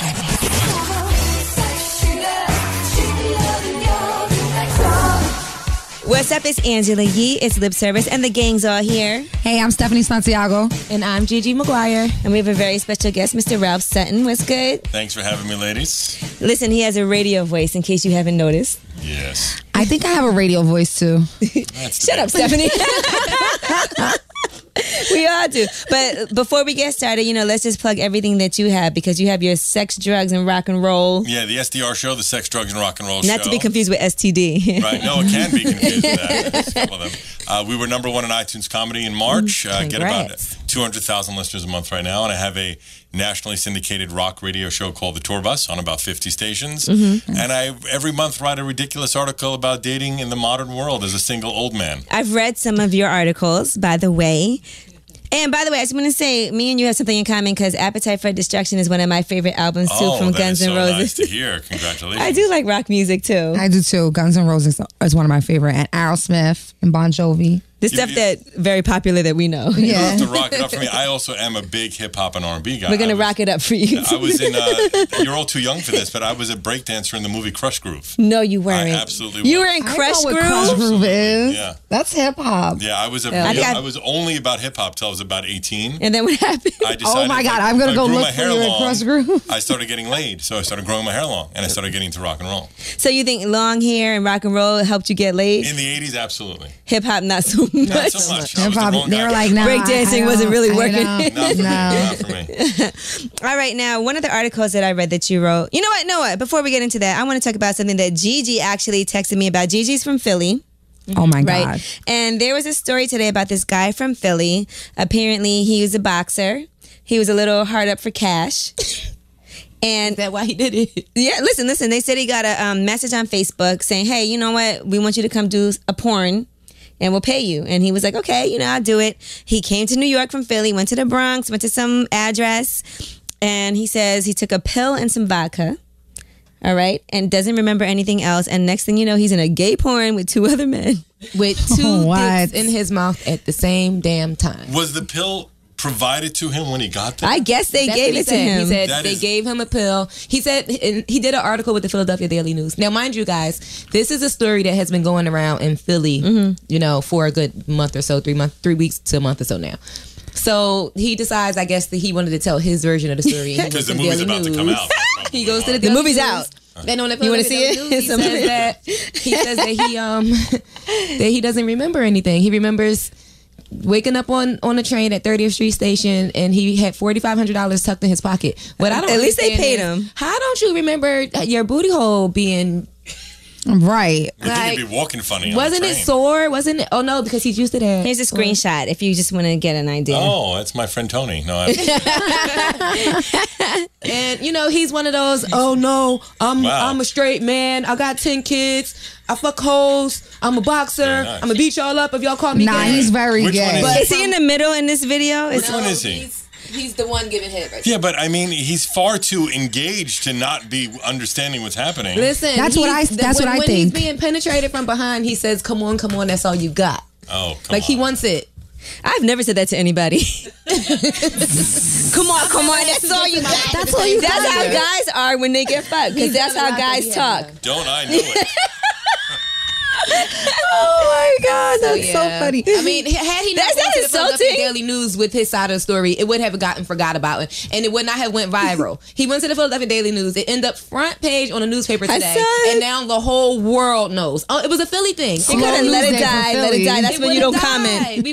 What's up? It's Angela Yee. It's Lip Service, and the gang's all here. Hey, I'm Stephanie Santiago. And I'm Gigi McGuire. And we have a very special guest, Mr. Ralph Sutton. What's good? Thanks for having me, ladies. Listen, he has a radio voice, in case you haven't noticed. Yes. I think I have a radio voice, too. Shut up, Stephanie. We all do. But before we get started, let's just plug everything that you have, because you have your sex, drugs, and rock and roll. Yeah, the SDR show, the Sex, Drugs, and Rock and Roll show. Not to be confused with STD. Right. No, it can be confused with that. There's a couple of them. We were number one in iTunes Comedy in March. Get about 200,000 listeners a month right now. And I have a nationally syndicated rock radio show called The Tour Bus on about 50 stations. Mm-hmm. And I every month write a ridiculous article about dating in the modern world as a single old man. I've read some of your articles, by the way. And by the way, I just want to say, me and you have something in common, because Appetite for Destruction is one of my favorite albums, too, from Guns N' Roses. Nice to hear. Congratulations. I do like rock music, too. I do, too. Guns N' Roses is one of my favorite. And Aerosmith and Bon Jovi. The stuff that very popular that we know. You don't have to rock it up for me. I also am a big hip-hop and R&B guy. We're going to rock it up for you. I was in, you're all too young for this, but I was a breakdancer in the movie Crush Groove. No, you weren't. I absolutely was. You were in Crush Groove? Crush Groove is. Yeah. That's hip-hop. Yeah, I was only about hip-hop till I was about 18. And then what happened? I decided, oh my God, I'm going to go look for you in Crush Groove. I started getting laid, so I started growing my hair long, and I started getting into rock and roll. So you think long hair and rock and roll helped you get laid? In the 80s, absolutely. Hip-hop, not so much. Not so much. Hip-hop, they were like, nah. Breakdancing wasn't really working. Not for me. All right, now, one of the articles that I read that you wrote, you know what? Before we get into that, I want to talk about something that Gigi actually texted me about. Gigi's from Philly. Oh my God. Right? And there was a story today about this guy from Philly. Apparently, he was a boxer. He was a little hard up for cash. And is that why he did it? Yeah, listen. They said he got a message on Facebook saying, hey, you know what? We want you to come do a porn and we'll pay you. And he was like, okay, I'll do it. He came to New York from Philly, went to the Bronx, went to some address. And he says he took a pill and some vodka. All right. And doesn't remember anything else. And next thing you know, he's in a gay porn with two other men. With two dicks in his mouth at the same damn time. Was the pill provided to him when he got there? I guess they gave it to him. He said they gave him a pill. He said, and he did an article with the Philadelphia Daily News. Now, mind you guys, this is a story that has been going around in Philly, for a good month or so, 3 weeks to a month or so now. So he decides, I guess, that he wanted to tell his version of the story. Because the movie's about to come out. He goes to the Daily movie's out. Then on the you want to see it? He says that he doesn't remember anything. He remembers waking up on a train at 30th Street Station, and he had $4,500 tucked in his pocket. But I don't. At least they paid him. How don't you remember your booty hole being? Right. You think he'd be walking funny. Wasn't it sore? Wasn't it? Oh no, because he's used to that. Here's a screenshot if you just want to get an idea. Oh, that's my friend Tony. No, and he's one of those. Oh no, I'm a straight man. I got 10 kids. I fuck hoes. I'm a boxer. Nice. I'm gonna beat y'all up if y'all call me gay. Nah, he's very gay. Is he in the middle in this video? Which one is he? He's the one giving head right now. Yeah, but I mean, he's far too engaged to not be understanding what's happening. Listen, that's what I think. When he's being penetrated from behind, he says, come on, that's all you got. Oh, come on. He wants it. I've never said that to anybody. Come on, that's all you got. That's all you got. That's how guys are when they get fucked, because that's how guys talk. Don't I know it? Oh my God, that's so funny. I mean, had he not gone to the Philadelphia Daily News with his side of the story, it would have gotten forgot about it, and it would not have went viral. He went to the Philadelphia Daily News. It ended up front page on the newspaper today, and now the whole world knows. Oh, it was a Philly thing. He couldn't let it die. That's when you don't comment. We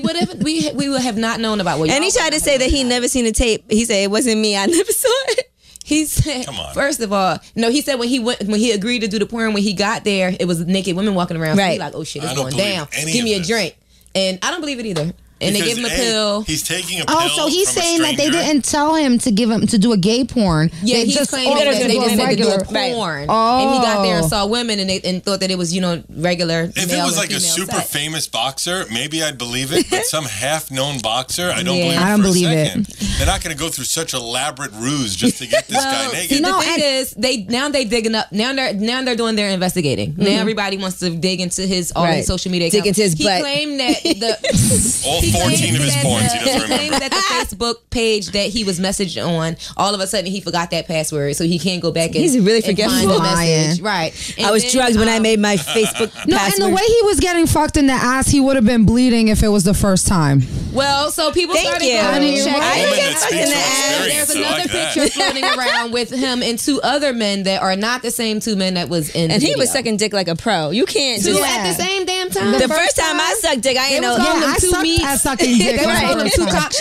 would have not known about what. And he tried to say that he never seen a tape. He said it wasn't me. I never saw it. He said, first of all, no, he said when he agreed to do the porn, when he got there, it was naked women walking around. Right. So he like, oh shit, it's going down. Give me a drink. And I don't believe it either. And because they gave him a pill. He's taking a pill. Oh, so he's saying that they didn't tell him to do a gay porn. Yeah, he's claiming that they just said to do a porn. Right. Oh. And he got there and saw women and thought that it was, regular. If it was like a super famous boxer, maybe I'd believe it. But some half-known boxer, I don't believe it for a second. They're not going to go through such elaborate ruse just to get this guy naked. The thing is, they digging up. Now they're doing their investigating. Mm-hmm. Now everybody wants to dig into his social media accounts. Dig into his butt. He claimed that 14 of his porns he doesn't Claims remember. that the Facebook page that he was messaged on, all of a sudden he forgot that password, so he can't go back and He's really and find forgetful. the message. Right. And I was then, drugged when I made my Facebook No, password. and the way he was getting fucked in the ass, he would have been bleeding if it was the first time. Well, so people Thank started you. going I mean, to check I it. didn't Woman get that fucked in speaks the from ass. There's experience. I another like that. picture floating around with him and two other men that are not the same two men that was in And the he was video. sucking dick like a pro. You can't Two do at the same damn time. The first time I sucked dick, I ain't know. was calling Yeah, them I two sucked meats. at sucking dick. They were when I calling him first Tupac time.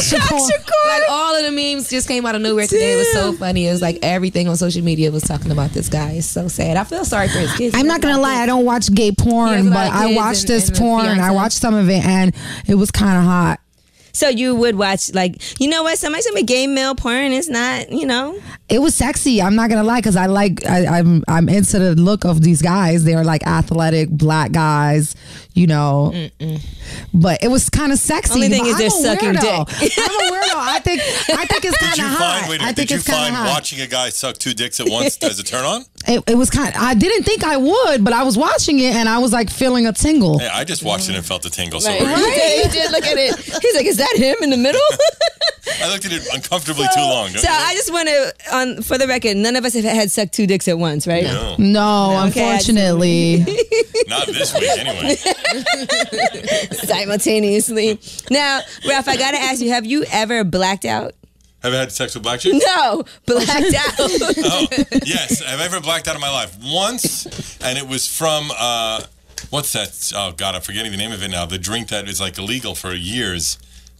Shakur. Like all of the memes just came out of nowhere today. It was so funny. It was like everything on social media was talking about this guy. It's so sad. I feel sorry for his kids. I'm not gonna lie, I don't watch gay He has porn, a lot but of I kids watched and- this and a porn. I fiance. watched some of it, and it was kind of hot. So you would watch, like, you know what? Somebody said gay male porn is not, you know. It was sexy. I'm not gonna lie, because I'm into the look of these guys. They're like athletic black guys, you know. But it was kind of sexy. Only thing But is they're I'm a sucking weirdo. dick. I'm a weirdo. I think it's Did kind you of hot. find? Wait, I think did you it's kind find of hot. watching a guy suck two dicks at once as a turn on? It was kind. I didn't think I would, but I was watching it and I was like feeling a tingle. Hey, I just watched it and felt the tingle. So Right. were you. He did look at it. He's like, is that him in the middle? I looked at it uncomfortably too long. Don't So you I think? just want to, for the record, none of us have had sucked two dicks at once, right? No, No, Okay, unfortunately. not this week anyway. Simultaneously. Now, Ralph, I got to ask you, have you ever blacked out? Have I had sex with black chicks? No, blacked out. Oh, yes. Have I ever blacked out in my life? Once, and it was from, what's that? Oh, God, I'm forgetting the name of it now. The drink that is like illegal for years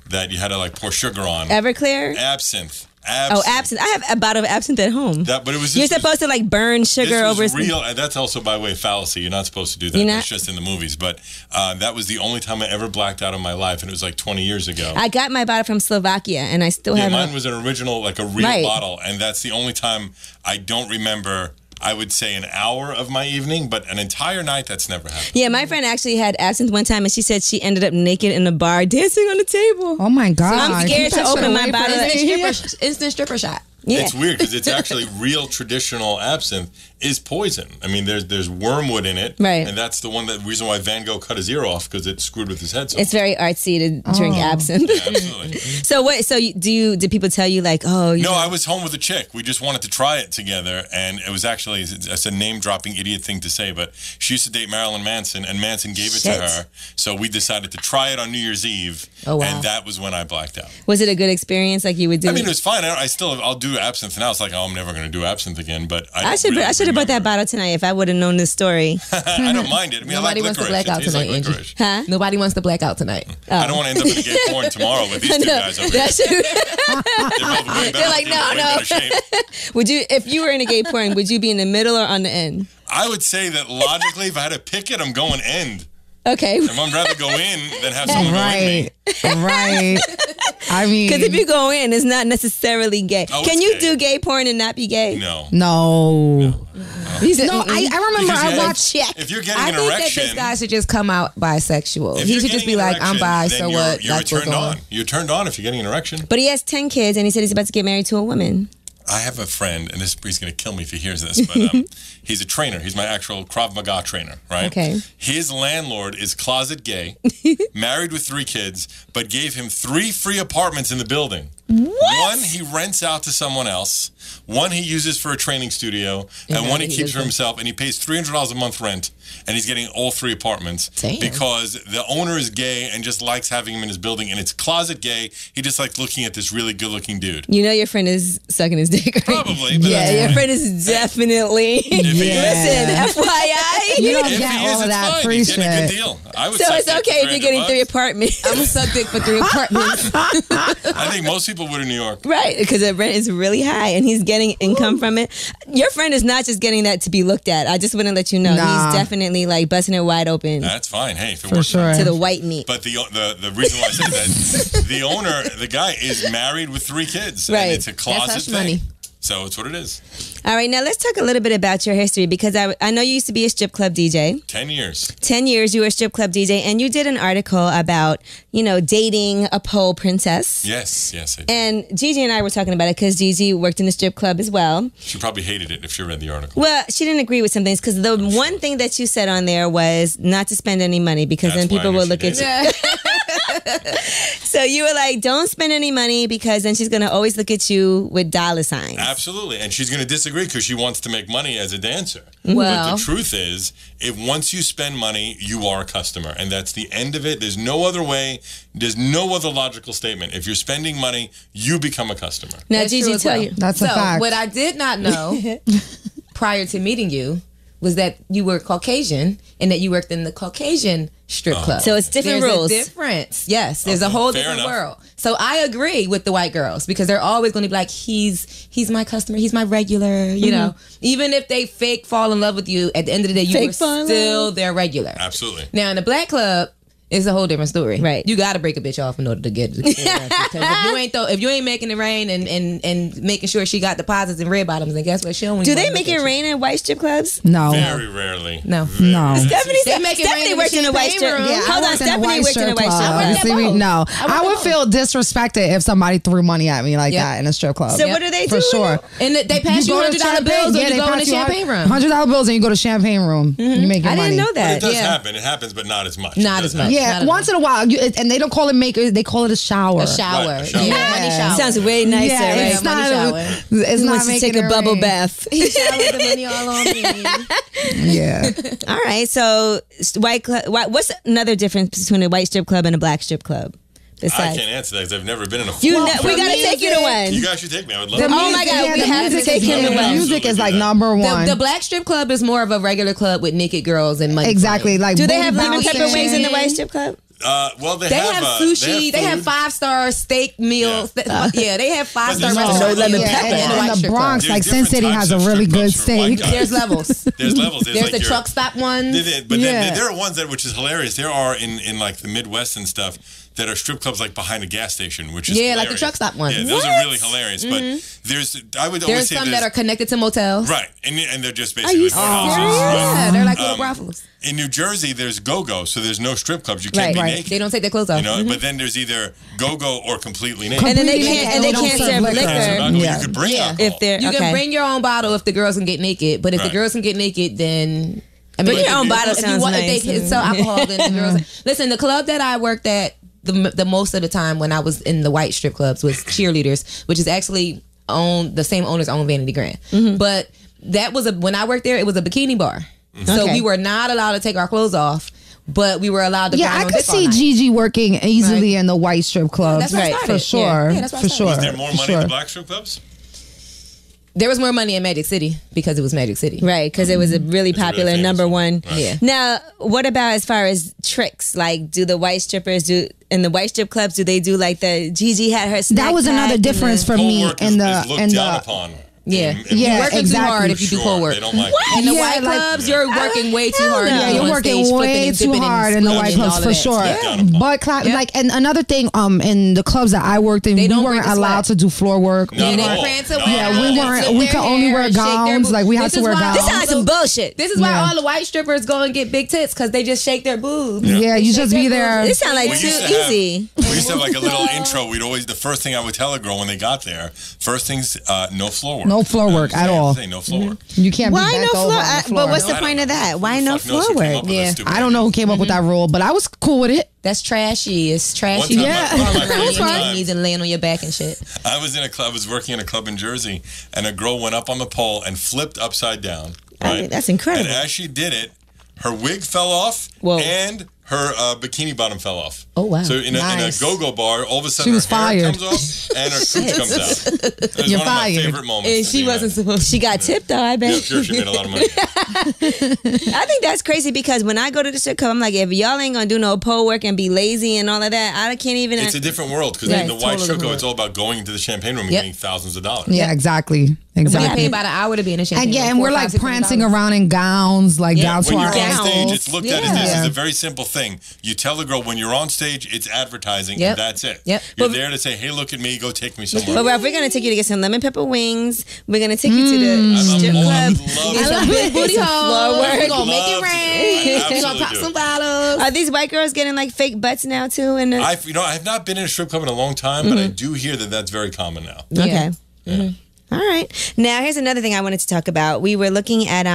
that you had to like pour sugar on. Everclear? Absinthe. Oh, absinthe. I have a bottle of absinthe at home. But it was You're just, supposed to like burn sugar this over. was real, and that's also by way of fallacy. You're not supposed to do that. You're not? That's just in the movies. But that was the only time I ever blacked out in my life, and it was like 20 years ago. I got my bottle from Slovakia, and I still Yeah, have mine it. was an original, like a real Right. bottle, and that's the only time I don't remember. I would say an hour of my evening, but an entire night, that's never happened. Yeah, my friend actually had absinthe one time, and she said she ended up naked in a bar dancing on the table. Oh my God. I'm scared Keep to that open shit my away from bottle. me. Instant stripper shot. Yeah. It's weird because it's actually real traditional absinthe is poison. I mean, there's wormwood in it, Right. And that's the reason why Van Gogh cut his ear off because it screwed with his head. So It's very artsy to drink absinthe. yeah, absolutely. So what? So did people tell you like, oh, you No, know, I was home with a chick. We just wanted to try it together, and it was actually it's a name-dropping idiot thing to say, but she used to date Marilyn Manson, and Manson gave it Shit. to her. So we decided to try it on New Year's Eve, Oh, wow. and that was when I blacked out. was it a good experience? Like you would do? I mean, it was fine. I'll do absinthe now. It's like, oh, I'm never going to do absinthe again. But I should have bought that bottle tonight if I would have known this story. I don't mind it. I mean, Nobody I like wants to licorice. black out It tastes like tonight, Angie. licorice. Huh? Nobody wants to black out tonight. I don't want to end up in a gay porn tomorrow with these two guys over here. That should- They're both way better They're like, looking, no, way no. better shape. Would you, if you were in a gay porn, would you be in the middle or on the end? I would say that logically, if I had to pick it, I'm going end. Okay. I'd rather go in than have someone go in me. Right. I mean, Because if you go in, it's not necessarily gay. Oh, Can it's you gay. do gay porn and not be gay? No. no. He said, No, I remember Because I you- watched. check. If you're getting I an think erection, that this guy should just come out bisexual. if He you're should just getting be an like, I'm erection, bi, then so you're, what? You're Like, we're turned going. on. You're turned on if you're getting an erection. But he has 10 kids, and he said he's about to get married to a woman. I have a friend, and he's going to kill me if he hears this, but he's a trainer. He's my actual Krav Maga trainer, right? Okay. His landlord is closet gay, married with 3 kids, but gave him 3 free apartments in the building. What? One he rents out to someone else, one he uses for a training studio, and one he keeps for himself, and he pays $300 a month rent, and he's getting all 3 apartments. Damn. Because the owner is gay and just likes having him in his building, and it's closet gay. He just likes looking at this really good-looking dude. You know your friend is sucking his dick, right? Probably, but Yeah, that's your fine. friend is definitely. If he is, Listen, FYI. You don't if get he is, all of it's that fine. free He's getting a good shit. deal. I would So suck it's dick for okay if you're getting 3 $300. apartments. I'm gonna suck dick for 3 apartments. I think most people would in New York. Right, because the rent is really high and he's getting income from it. Your friend is not just getting that to be looked at. I just want to let you know. Nah. He's definitely like busting it wide open That's fine. Hey, if it For works. sure. to the white meat. But the reason why I say that, the owner, the guy is married with 3 kids. Right. And it's a closet hush thing. money. So it's what it is. All right, now let's talk a little bit about your history because I know you used to be a strip club DJ. 10 years. 10 years you were a strip club DJ, and you did an article about, dating a pole princess. Yes, I did. And Gigi and I were talking about it because Gigi worked in the strip club as well. She probably hated it if she read the article. Well, she didn't agree with some things because the one thing that you said on there was not to spend any money because That's then people why I will knew look she at you. So you were like, don't spend any money because then she's going to always look at you with dollar signs. Absolutely. And she's going to disagree because she wants to make money as a dancer. Well. But the truth is, if once you spend money, you are a customer. And that's the end of it. There's no other way. There's no other logical statement. If you're spending money, you become a customer. Now, That's Gigi, true as tell well. you. That's a fact. What I did not know prior to meeting you was that you were Caucasian and that you worked in the Caucasian strip club. So it's different There's rules. a difference. Yes, there's a whole fair different enough. world. So I agree with the white girls because they're always going to be like, he's my customer, he's my regular, you know. Even if they fake fall in love with you, at the end of the day, you Fake were fall in still love. their regular. Absolutely. Now in the black club, it's a whole different story. Right. You got to break a bitch off in order to get because if you ain't making it rain and making sure she got deposits and red bottoms, then guess what? She don't. Do they make it rain in white strip clubs? No. Very rarely. No. No. Stephanie make it rain in the worked in a white champagne strip. room. Yeah, Hold on, Stephanie worked in a white strip club. club. I worked at both. No, I would both. feel disrespected if somebody threw money at me like Yep. that in a strip club. So what do they do? For sure. And they pass you $100 bills or you go in the champagne room. $100 bills and you go to champagne room. You make your I money. didn't know But it that. does Yeah. happen. It happens, but not as much. Not It as does much. happen. Yeah, Not once in a while, and they don't call it they call it a shower. A shower. Right, a shower. Yeah, money shower. Sounds way nicer, Yeah, right? it's money not. shower. It's He not wants to making take a it bubble rain. bath. He showered the money all on me. Yeah, All right, so what's another difference between a white strip club and a black strip club? I Besides, can't answer that because I've never been in a we full gotta take you to one. You guys should take me. I would love Oh to. my God, we the have to music take is- him to the one. music is like Absolutely. number one. The black strip club is more of a regular club with naked girls and money. Exactly. Like Do they booty have lemon pepper bouncing. wings in the white strip club? Well, They have sushi. They have food. 5-star steak meals. Yeah, they have 5-star there's restaurants. no lemon in pepper. the in white the strip club. Bronx, There's like Sin different City types has a of really strip good clubs for white steak. guys. There's levels. There's levels. There's There's like the truck stop ones. But Yeah. then there are ones which is hilarious. There are in like the Midwest and stuff that are strip clubs like behind a gas station, which is Yeah, like the hilarious. truck stop ones. Yeah, those are really hilarious. But I would always There's say some that are connected to motels. right, and they're just basically you courthouses. serious? Right? Yeah, they're like little brothels. In New Jersey, there's go-go, so there's no strip clubs. You can't Right, be right. naked. They don't take their clothes off. You know, but then there's either go-go or completely naked. And then they Completely can't. And they naked. can't They serve don't serve liquor. liquor. You could bring Yeah. alcohol. If they're You okay. can bring your own bottle if the girls can get naked, but if the Right. girls can get naked, then I mean, Bring your own bottle if you sounds want, nice. If they sell alcohol, then the girls. Listen, the club that I worked at the most of the time when I was in the white strip clubs was Cheerleaders, which is actually the same owners own Vanity Grand. But that was when I worked there, it was a bikini bar, so Okay. we were not allowed to take our clothes off. But we were allowed to. Yeah, grind I on could dick all see night. Gigi working easily in the white strip clubs. That's where I for started. sure. Yeah, that's where I for started. sure. Is there more for money in sure. the black strip clubs? There was more money in Magic City because it was Magic City. Right, because it was a really popular famous number one. one. Yeah. Now, what about as far as tricks? Like, do the white strippers in the white strip clubs? Do they do like the Gigi had her? Snack That was pack another and difference for Pole me work in is the looked in down the. upon. Yeah, In Yeah, you're working exactly. too hard if you do pole work. They don't like In the Yeah, white like- clubs, you're working way too hard. Yeah, to be you're on working stage, flipping way and too dipping and hard in the white splitting and clubs all for of that. sure. Yeah. But like, and another thing, in the clubs that I worked in, They we don't weren't break the allowed sweat. to do floor work. No, Yeah, no. they prance away. Yeah, we weren't- Flip we their could only hair, wear shake their gowns, boobs. like, we had This to is wear why gowns. This sounds like some bullshit. This is why Yeah. all the white strippers go and get big tits because they just shake their boobs. Yeah, you just be there. This sounds like We too used to have- easy. We used to have like a little intro. The first thing I would tell a girl when they got there, first things, no floor work. No floor work at all. Say no floor work. You can't Why be no bent over floor? on the floor. But what's the I don't point know. of that? Why no Fuck knows floor who came work? up with that Yeah. stupid I don't know who came up with that rule, but I was cool with it. That's trashy. It's trashy. One time, Yeah. one of my Around favorite your times, knees and laying on your back and shit. I was in a club. I was working in a club in Jersey, and a girl went up on the pole and flipped upside down. Right, That's incredible. And as she did it, her wig fell off, Whoa. and her bikini bottom fell off. Oh, wow. So in a Nice. go-go bar, all of a sudden She was her hair fired. comes off and her cooch comes out. It was You're one of my fired. favorite moments. And she wasn't supposed She got tipped though, I Yeah, bet. sure, she made a lot of money. I think that's crazy because when I go to the strip club, I'm like, if y'all ain't gonna do no pole work and be lazy and all of that, I can't even. It's a different world because Yeah, in the it's white totally strip club, different it's all about going into the champagne room and Yep. getting thousands of dollars. Yeah, exactly. Exactly. We get paid by the hour to be in a champagne. And yeah, and we're like prancing around in gowns, like down to When our you're on stage, ankles. it's looked at as this is a very simple thing. You tell the girl when you're on stage, it's advertising, and that's it. You're there to say, hey, look at me, go take me somewhere. But Ralph, we're going to take you to get some lemon pepper wings. We're going to take you to the strip club. I love big booty hole. We're going to make it rain. We're going to pop some bottles. Are these white girls getting like fake butts now too? And I have not been in a strip club in a long time, but I do hear that that's very common now. Okay. All right. Now, here's another thing I wanted to talk about. We were looking at,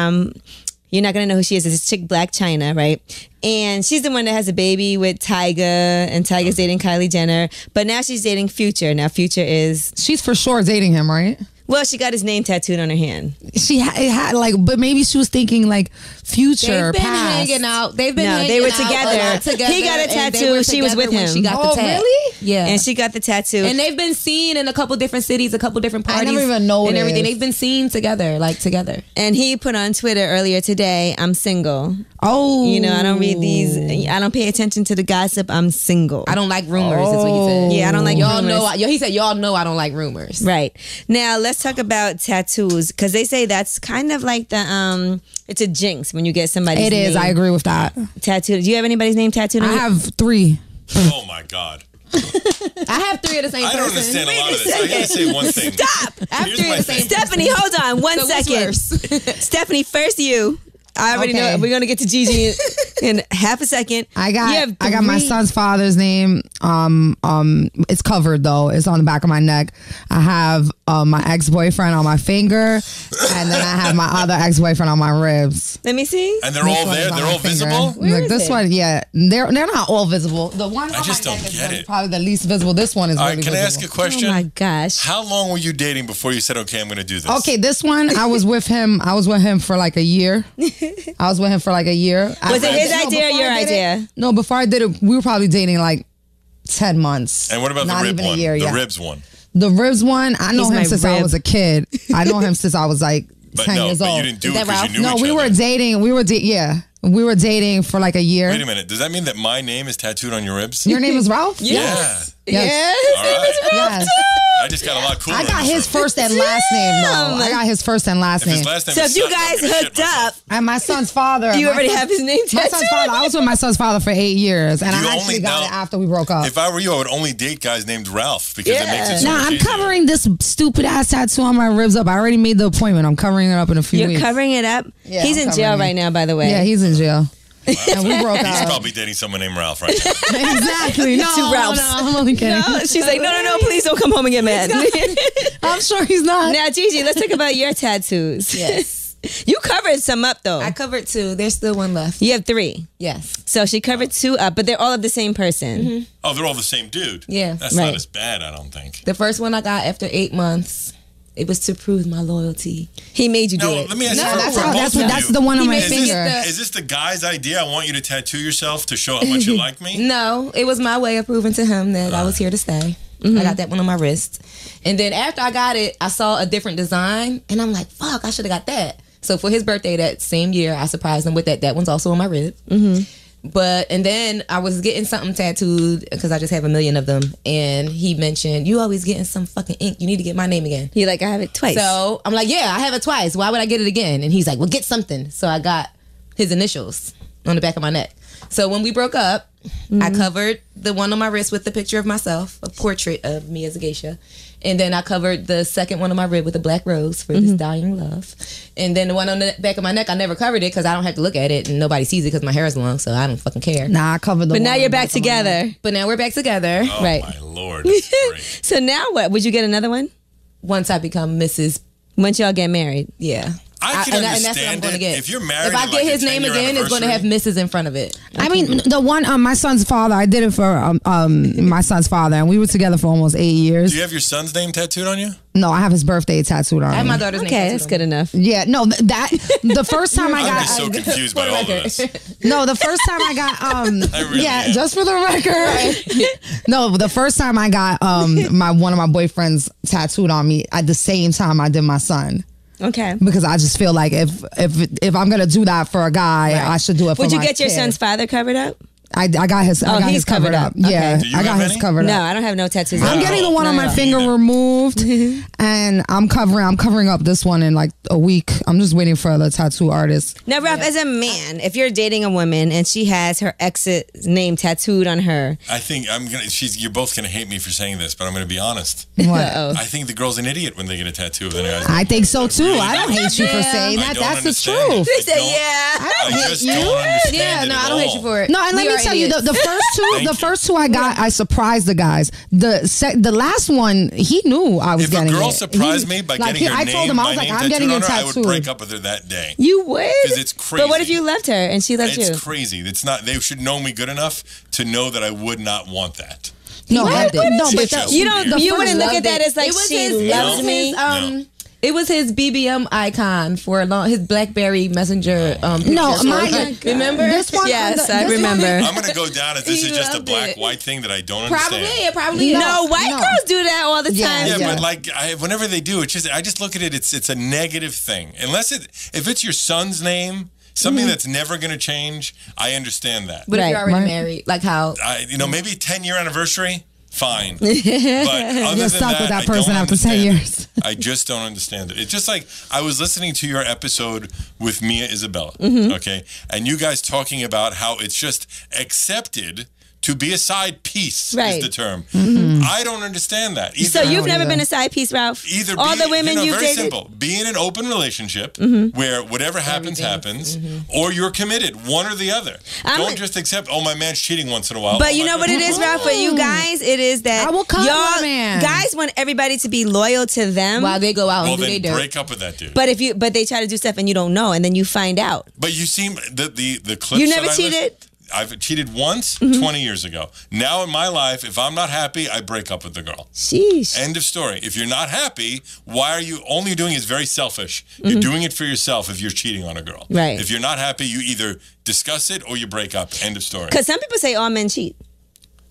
you're not going to know who she is. It's this chick, Black China, right? And she's the one that has a baby with Tyga, and Tyga's dating Kylie Jenner. But now she's dating Future. Now, Future is... She's for sure dating him, right? Well, she got his name tattooed on her hand. She had like, but maybe she was thinking like Future. They've been past. hanging out. They've been. No, hanging they were out together. He got a tattoo. She was with him. She got the tat. Really? Yeah. And she got the tattoo. And they've been seen in a couple different cities, a couple different parties. I never even noticed. And everything. They've been seen together, like together. And he put on Twitter earlier today, I'm single. Oh. You know, I don't read these. I don't pay attention to the gossip. I'm single. I don't like rumors, is what he said. Yeah, I don't like y'all rumors. know. He said, y'all know I don't like rumors. Right. Now, let's talk about tattoos, because they say that's kind of like the, it's a jinx when you get somebody's name. It is. I agree with that. Tattooed. Do you have anybody's name tattooed on I you? have 3. Oh, my God. I have 3 of the same person. I don't understand a lot of this. I got to say one thing. Stop! I have 3 of the same person. Stephanie, hold on one So what's second. worse? Stephanie, first you. I already Okay. know. We're gonna get to Gigi in half a second. I got You have my three- son's father's name. It's covered though. It's on the back of my neck. I have my ex-boyfriend on my finger, and then I have my other ex-boyfriend on my ribs. Let me see. And they're all there? They're all visible? Where Like is this it? one, yeah, they're not all visible. The one I on just my don't neck get is it. probably the least visible. This one is All really right, can I ask a visible. question? Oh my gosh. How long were you dating before you said, okay, I'm going to do this? Okay, this one I was with him. I was with him for like a year. Was it his idea or your idea? No, before I did it, we were probably dating like 10 months. And what about Not the rib even one? A year, The yeah. ribs one. The ribs one, I know He's him my since I rib. was a kid. I know him since I was like 10 years but old. you didn't do Is it that because Ralph? you knew No, each we other. were dating. We were dating for like a year. Wait a minute. Does that mean that my name is tattooed on your ribs? Your name is Ralph? Yeah. Yes. All right. Yes. I just got a lot cooler. I got in his this one. first and last name though. I got his first and last If his name. last name So is if you Sutton, I'm guys gonna shit hooked up, myself. And my son's father. you my already son- have his name My tattooed. son's father. I was with my son's father for 8 years, and You I only actually got know- it after we broke up. If I were you, I would only date guys named Ralph because it makes it so Nah, much I'm easier. covering this stupid ass tattoo on my ribs up. I already made the appointment. I'm covering it up in a few You're weeks. covering it up. Yeah, He's I'm in jail covering right it. now, by the way. Yeah, he's in jail. And we broke He's up. probably dating someone named Ralph right now. Exactly. No, Two Ralphs. no, I'm only kidding. No, she's like, no, please don't come home and get mad. I'm sure he's not. Now, Gigi, let's talk about your tattoos. Yes. You covered some up though. I covered 2. There's still 1 left. You have 3. Yes. So she covered 2 up, but they're all of the same person. Oh, they're all the same dude. Yeah. That's Right. not as bad, I don't think. The first one I got after 8 months. It was to prove my loyalty. He made you do No, it. let me ask you. No, for both of That's you, the one on He my made me finger. get the- Is this the guy's idea? I want you to tattoo yourself to show how much you like me? No, it was my way of proving to him that I was here to stay. I got that one on my wrist. And then after I got it, I saw a different design. And I'm like, fuck, I should have got that. So for his birthday that same year, I surprised him with that. That one's also on my rib. And then I was getting something tattooed because I just have a million of them. And he mentioned, you always getting some fucking ink. You need to get my name again. He like, I have it twice. So I'm like, yeah, I have it twice. Why would I get it again? And he's like, well, get something. So I got his initials on the back of my neck. So when we broke up, I covered the one on my wrist with the picture of myself, a portrait of me as a geisha. And then I covered the second one on my rib with a black rose for this dying love. And then the one on the back of my neck, I never covered it because I don't have to look at it and nobody sees it because my hair is long, so I don't fucking care. Nah, I covered the but one now on you're the back back of my neck. together. But now we're back together. Oh, Right. my Lord. That's great. So now what? Would you get another one? Once I become Mrs. Once y'all get married? Yeah. I can and that's what I'm understand gonna it. get. If you're married if I at, get like, his a name 10-year again, it's going to have anniversary- Mrs. in front of it. I mean, the one my son's father. I did it for my son's father, and we were together for almost 8 years. Do you have your son's name tattooed on you? No, I have his birthday tattooed on I have me. my daughter's name. Okay, tattooed that's on good me. enough. Yeah, no, that the first time I I'm got just so confused by all of this. no, the first time I got I really yeah, am. just for the record. No, the first time I got one of my boyfriends tattooed on me at the same time I did my son. Okay. Because I just feel like if I'm gonna do that for a guy, I should do it for Would you my get your kid. son's father covered up? I got his. I got he's his covered up. Yeah, Do you I got have his any? covered No, up. I don't have no tattoos. I'm getting the one on my finger removed, and I'm covering up this one in like a week. I'm just waiting for the tattoo artist. Now, Ralph, as a man, if you're dating a woman and she has her ex's name tattooed on her, I think you're both gonna hate me for saying this, but I'm gonna be honest. What? I think the girl's an idiot when they get a tattoo of the guy's I name. think so too. really I don't hate you for saying I that. don't That's the understand truth. it. they say, I just don't understand Yeah, it no, at I don't hate all. you for it. No, and let We me are tell you, idiots. the first two, Thank the you. first two I got, I surprised the guys. The last one, he knew I was If getting a girl it. surprised me by getting her I told him, I was my like, name I'm getting tattooed it on her, I would tattooed. break up with her that day. you would? 'Cause it's crazy. But what if you left her and she left you? It's crazy. It's not. They should know me good enough to know that I would not want that. No, What? no, but Shit, You don't. the You first wouldn't look love at that as like she loves me. It was his BBM icon for a long. His BlackBerry Messenger. Picture. No, So, my- remember This one, Yes, I this one- remember. I'm gonna go down as this He is just a loved it. black-white thing that I don't understand. Probably, it probably. is. No, white No. girls do that all the Yeah, time. Yeah, Yeah. but like whenever they do, I just look at it. It's a negative thing. If it's your son's name, something that's never going to change, I understand that. But if you're Right, already right. married, like how? Maybe 10-year anniversary, fine. But other You're than stuck with that I don't person after 10 understand it. years. I just don't understand it. It's just like I was listening to your episode with Mia Isabella, okay, and you guys talking about how it's just accepted to be a side piece Right. is the term. I don't understand that. So Either- you've never been a side piece, Ralph? Either all the women you've very dated? simple. Be in an open relationship where whatever happens, or you're committed, one or the other. Don't just accept, my man's cheating once in a while. But you know what it is, Ralph? For you guys, it is that I will cut my man. guys want everybody to be loyal to them. While they go out Well, and do then their dirt. break up with that dude. But they try to do stuff and you don't know, and then you find out. But you seem the clips. You never that I cheated? list- I've cheated once 20 years ago. Now in my life, if I'm not happy, I break up with the girl. Sheesh. End of story. If you're not happy, why are you? All you're doing is very selfish. You're doing it for yourself if you're cheating on a girl. Right. If you're not happy, you either discuss it or you break up. End of story. Because some people say all men cheat.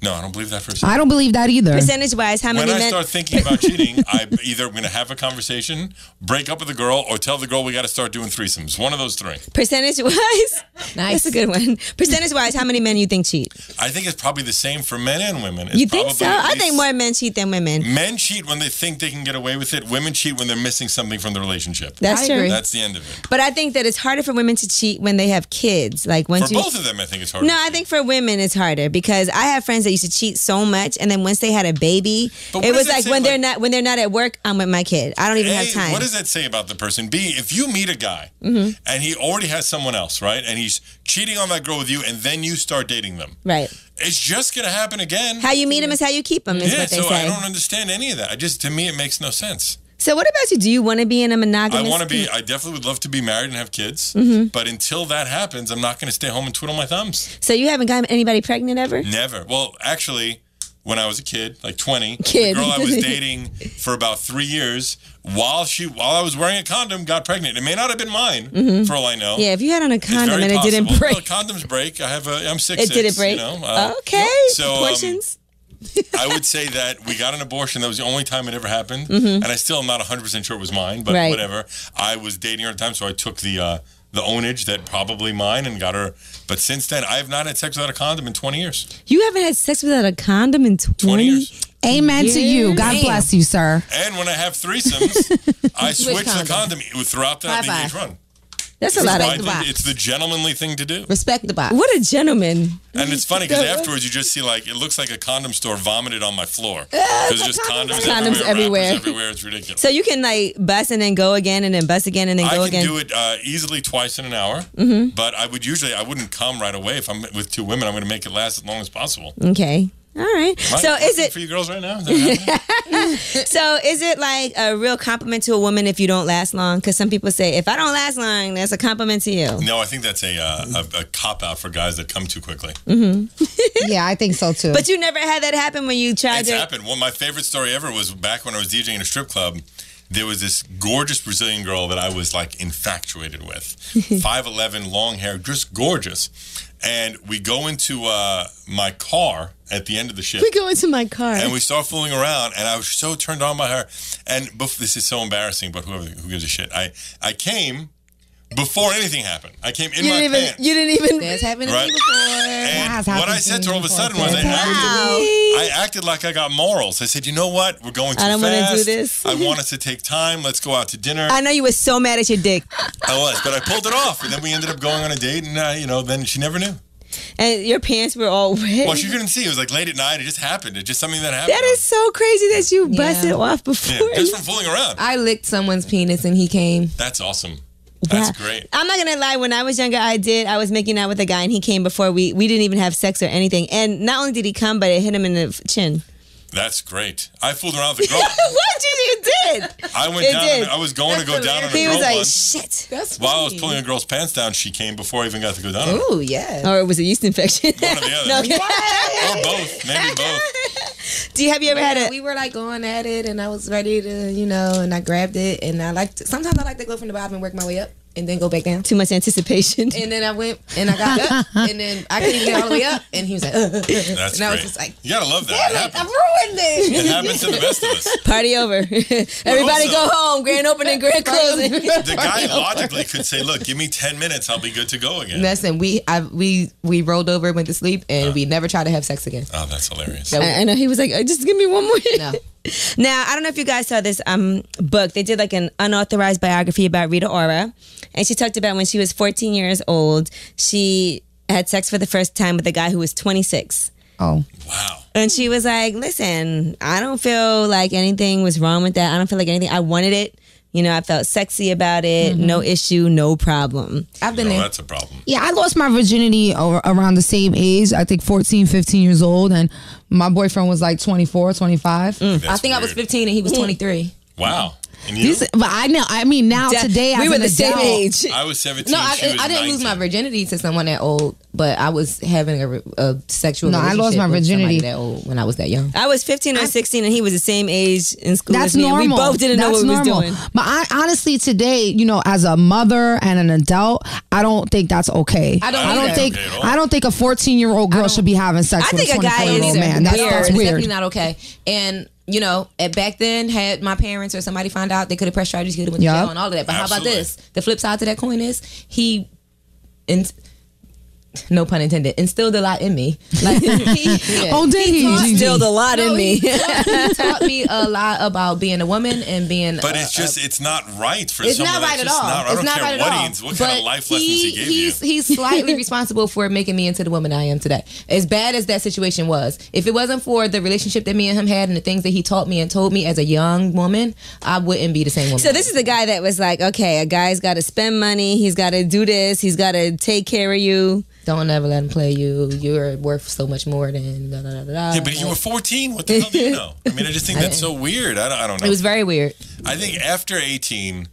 No, I don't believe that for a second. I don't believe that either. Percentage-wise, how When many I men? start thinking about cheating, I'm either going to have a conversation, break up with the girl, or tell the girl we got to start doing threesomes. One of those three. Percentage-wise? Nice. That's a good one. Percentage-wise, how many men you think cheat? I think it's probably the same for men and women. It's You think so? probably at I think least- more men cheat than women. Men cheat when they think they can get away with it. Women cheat when they're missing something from the relationship. That's I true. agree. That's the end of it. But I think that it's harder for women to cheat when they have kids. Like once For you. both of them, I think it's hard. No, I think for women it's harder because I have friends that used to cheat so much, and then once they had a baby, But what it does was that like say, when they're like- not at work, I'm with my kid. I don't even have time. What does that say about the person? B, if you meet a guy Mm-hmm. and he already has someone else, right? And he's cheating on that girl with you, and then you start dating them. Right. It's just going to happen again. How you meet them is how you keep them. Is yeah, what they so I say. don't understand any of that. To me, it makes no sense. So what about you? Do you want to be in a monogamous? I definitely would love to be married and have kids. Mm-hmm. But until that happens, I'm not going to stay home and twiddle my thumbs. So you haven't gotten anybody pregnant ever? Never. Well, actually, when I was a kid, like 20, Kid. the girl I was dating for about 3 years, while I was wearing a condom, got pregnant. It may not have been mine, for all I know. Yeah, if you had on a It's condom very and it didn't possible. break, Well, condoms break. I'm 6'6". it didn't break. You know? Okay, so, proportions. I would say that we got an abortion. That was the only time it ever happened. And I still am not 100% sure it was mine, but Right. whatever. I was dating her at the time, so I took the ownage that probably mine and got her. But since then, I have not had sex without a condom in 20 years. You haven't had sex without a condom in 20 years. Amen to you. God bless you, sir. And when I have threesomes, I switch the condom throughout Bye-bye. each run. That's a lot I of. think it's the gentlemanly thing to do. Respect the box. What a gentleman. And it's funny because afterwards you just see it looks like a condom store vomited on my floor. Because just condoms everywhere. Wrappers everywhere. It's ridiculous. So you can bust and then go again and then bust again and then go I again. can do it easily twice in an hour. But I wouldn't come right away. If I'm with two women, I'm going to make it last as long as possible. Okay. All right. Am I So is working it for you girls right now? Is that happening? so is it like a real compliment to a woman if you don't last long? Because some people say if I don't last long, that's a compliment to you. No, I think that's a cop out for guys that come too quickly. Yeah, I think so too. But you never had that happen when you tried It's to. happened. Well, my favorite story ever was back when I was DJing in a strip club. There was this gorgeous Brazilian girl that I was infatuated with. 5'11", long hair, just gorgeous. And we go into my car at the end of the shift. We go into my car. And we start fooling around, and I was so turned on by her. And this is so embarrassing, but who gives a shit? I came, Before anything happened. I came in my pants. You didn't even. That's happened to Right. me before. And what I said to her all of a sudden was I acted like I got morals. I said, you know what? We're going too fast. I don't want to do this. I want us to take time. Let's go out to dinner. I know you were so mad at your dick. I was, but I pulled it off. And then we ended up going on a date. And, then she never knew. And your pants were all wet. Well, she couldn't see. It was like late at night. It just happened. It's just something that happened. That is so crazy that you busted off before. Yeah, just from fooling around. I licked someone's penis and he came. That's awesome. That's great. I'm not gonna lie. When I was younger, I was making out with a guy, and he came before we didn't even have sex or anything. And not only did he come, but it hit him in the chin. That's great. I fooled around with a girl. What you did? I went down. I was going to go down on a girl He was like, once. shit. That's While I was pulling a girl's pants down, she came before I even got to go down on her. Oh, yeah. Or it was a yeast infection. One or the other. No, okay. Or both. Maybe both. Have you ever had a? We were like going at it, and I was ready to, and I grabbed it, and sometimes I like to go from the bottom and work my way up. And then go back down. Too much anticipation. And then I went and I got up, and then I couldn't get all the way up, and he was like, That's and great. I was just like, You gotta love that. It I've happens. ruined it. It happens to the best of us. Party over. Everybody also- go home. Grand opening, grand closing. The guy logically could say, "Look, give me 10 minutes. I'll be good to go again." Listen, we rolled over, went to sleep, and we never tried to have sex again. Oh, that's hilarious. I know he was like, just give me one more. No. Now, I don't know if you guys saw this book. They did like an unauthorized biography about Rita Ora. And she talked about when she was 14 years old, she had sex for the first time with a guy who was 26. Oh. Wow. And she was like, listen, I don't feel like anything was wrong with that. I don't feel like anything. I wanted it. I felt sexy about it. No issue, no problem. I've been No, there. that's a problem. Yeah, I lost my virginity around the same age. I think 14, 15 years old. And my boyfriend was like 24, 25. That's I think I was weird. 15 and he was 23. Wow. And you? But I know. I mean, now today we as were an the same adult, age. I was 17. No, she was I didn't lose 19. my virginity to someone that old, but I was having a sexual No, I relationship lost my with somebody virginity. that old when I was that young. I was 15 or 16 and he was the same age in school That's as me. And normal. we both didn't know what we was doing. But I honestly today, as a mother and an adult, I don't think that's okay. I don't either. think Okay at all. I don't think a 14-year-old girl should be having sex I with think a a guy 24-year-old is man. weird. That's It's weird. definitely not okay. And back then, had my parents or somebody found out, they could have pressed charges, could have went to jail and all of that. But how about Absolutely. this? The flip side to that coin is no pun intended, instilled a lot in me. Like Oh, did he? taught me- Instilled a lot in me. He taught me a lot about being a woman and being. But it's not right for It's someone not right that's at just all. not. I It's don't not care right at what all. what kind of life lessons he gave you. He's slightly responsible for making me into the woman I am today. As bad as that situation was, if it wasn't for the relationship that me and him had and the things that he taught me and told me as a young woman, I wouldn't be the same woman. So this is the guy that was like, okay, a guy's got to spend money. He's got to do this. He's got to take care of you. Don't ever let him play you. You're worth so much more than da, da, da, da. Yeah, but you were 14. What the hell do you know? I mean, I just think that's so weird. I don't know. It was very weird. I think after 18,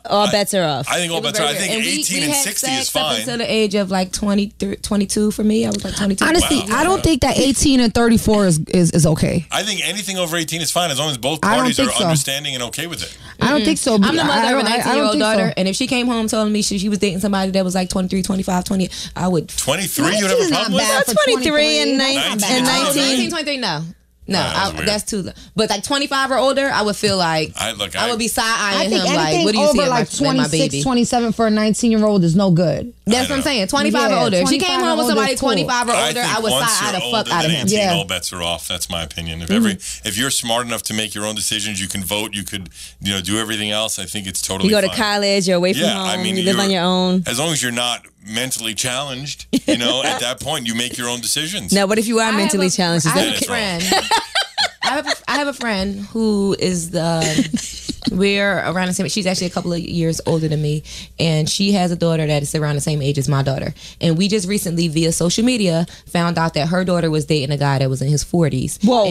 All bets are off. I think all It was bets are. I very think weird. 18 and had 60 sex is up fine. until the age of like 23, 22 for me. I was like 22. Honestly, Wow. I don't think that 18 and 34 is okay. I think anything over 18 is fine as long as both I don't parties are think so. understanding and okay with it. I don't think so. I'm the mother I of a don't- I don't 19-year-old think daughter, so. and if she came home telling me she was dating somebody that was like 23, 25, 20, I would. 23, you'd have a is not problem with? bad. About 23 and 19. 19. And Oh, 19. 19, 23, no. No, that's weird. that's too low. But like 25 or older, I would feel like I would be I side-eyeing think him like, anything what do you over see in like my 26, baby? 27 for a 19-year-old is no good. That's what I'm know. saying. 25 or Yeah, older. If she came 25 home with or older somebody is cool. 25 or I older, think I would once side you're the older fuck out of than him. 18, Yeah. all bets are off. That's my opinion. If you're smart enough to make your own decisions, you can vote, you could do everything else. I think it's totally You go to fine. college, you're away from Yeah, home, I mean, you live on your own. As long as you're not mentally challenged, at that point, you make your own decisions. Now, what if you are mentally challenged? Is I that have a That is friend. I have a friend who is we're around the same. She's actually a couple of years older than me, and she has a daughter that is around the same age as my daughter. And we just recently, via social media, found out that her daughter was dating a guy that was in his 40s. Whoa.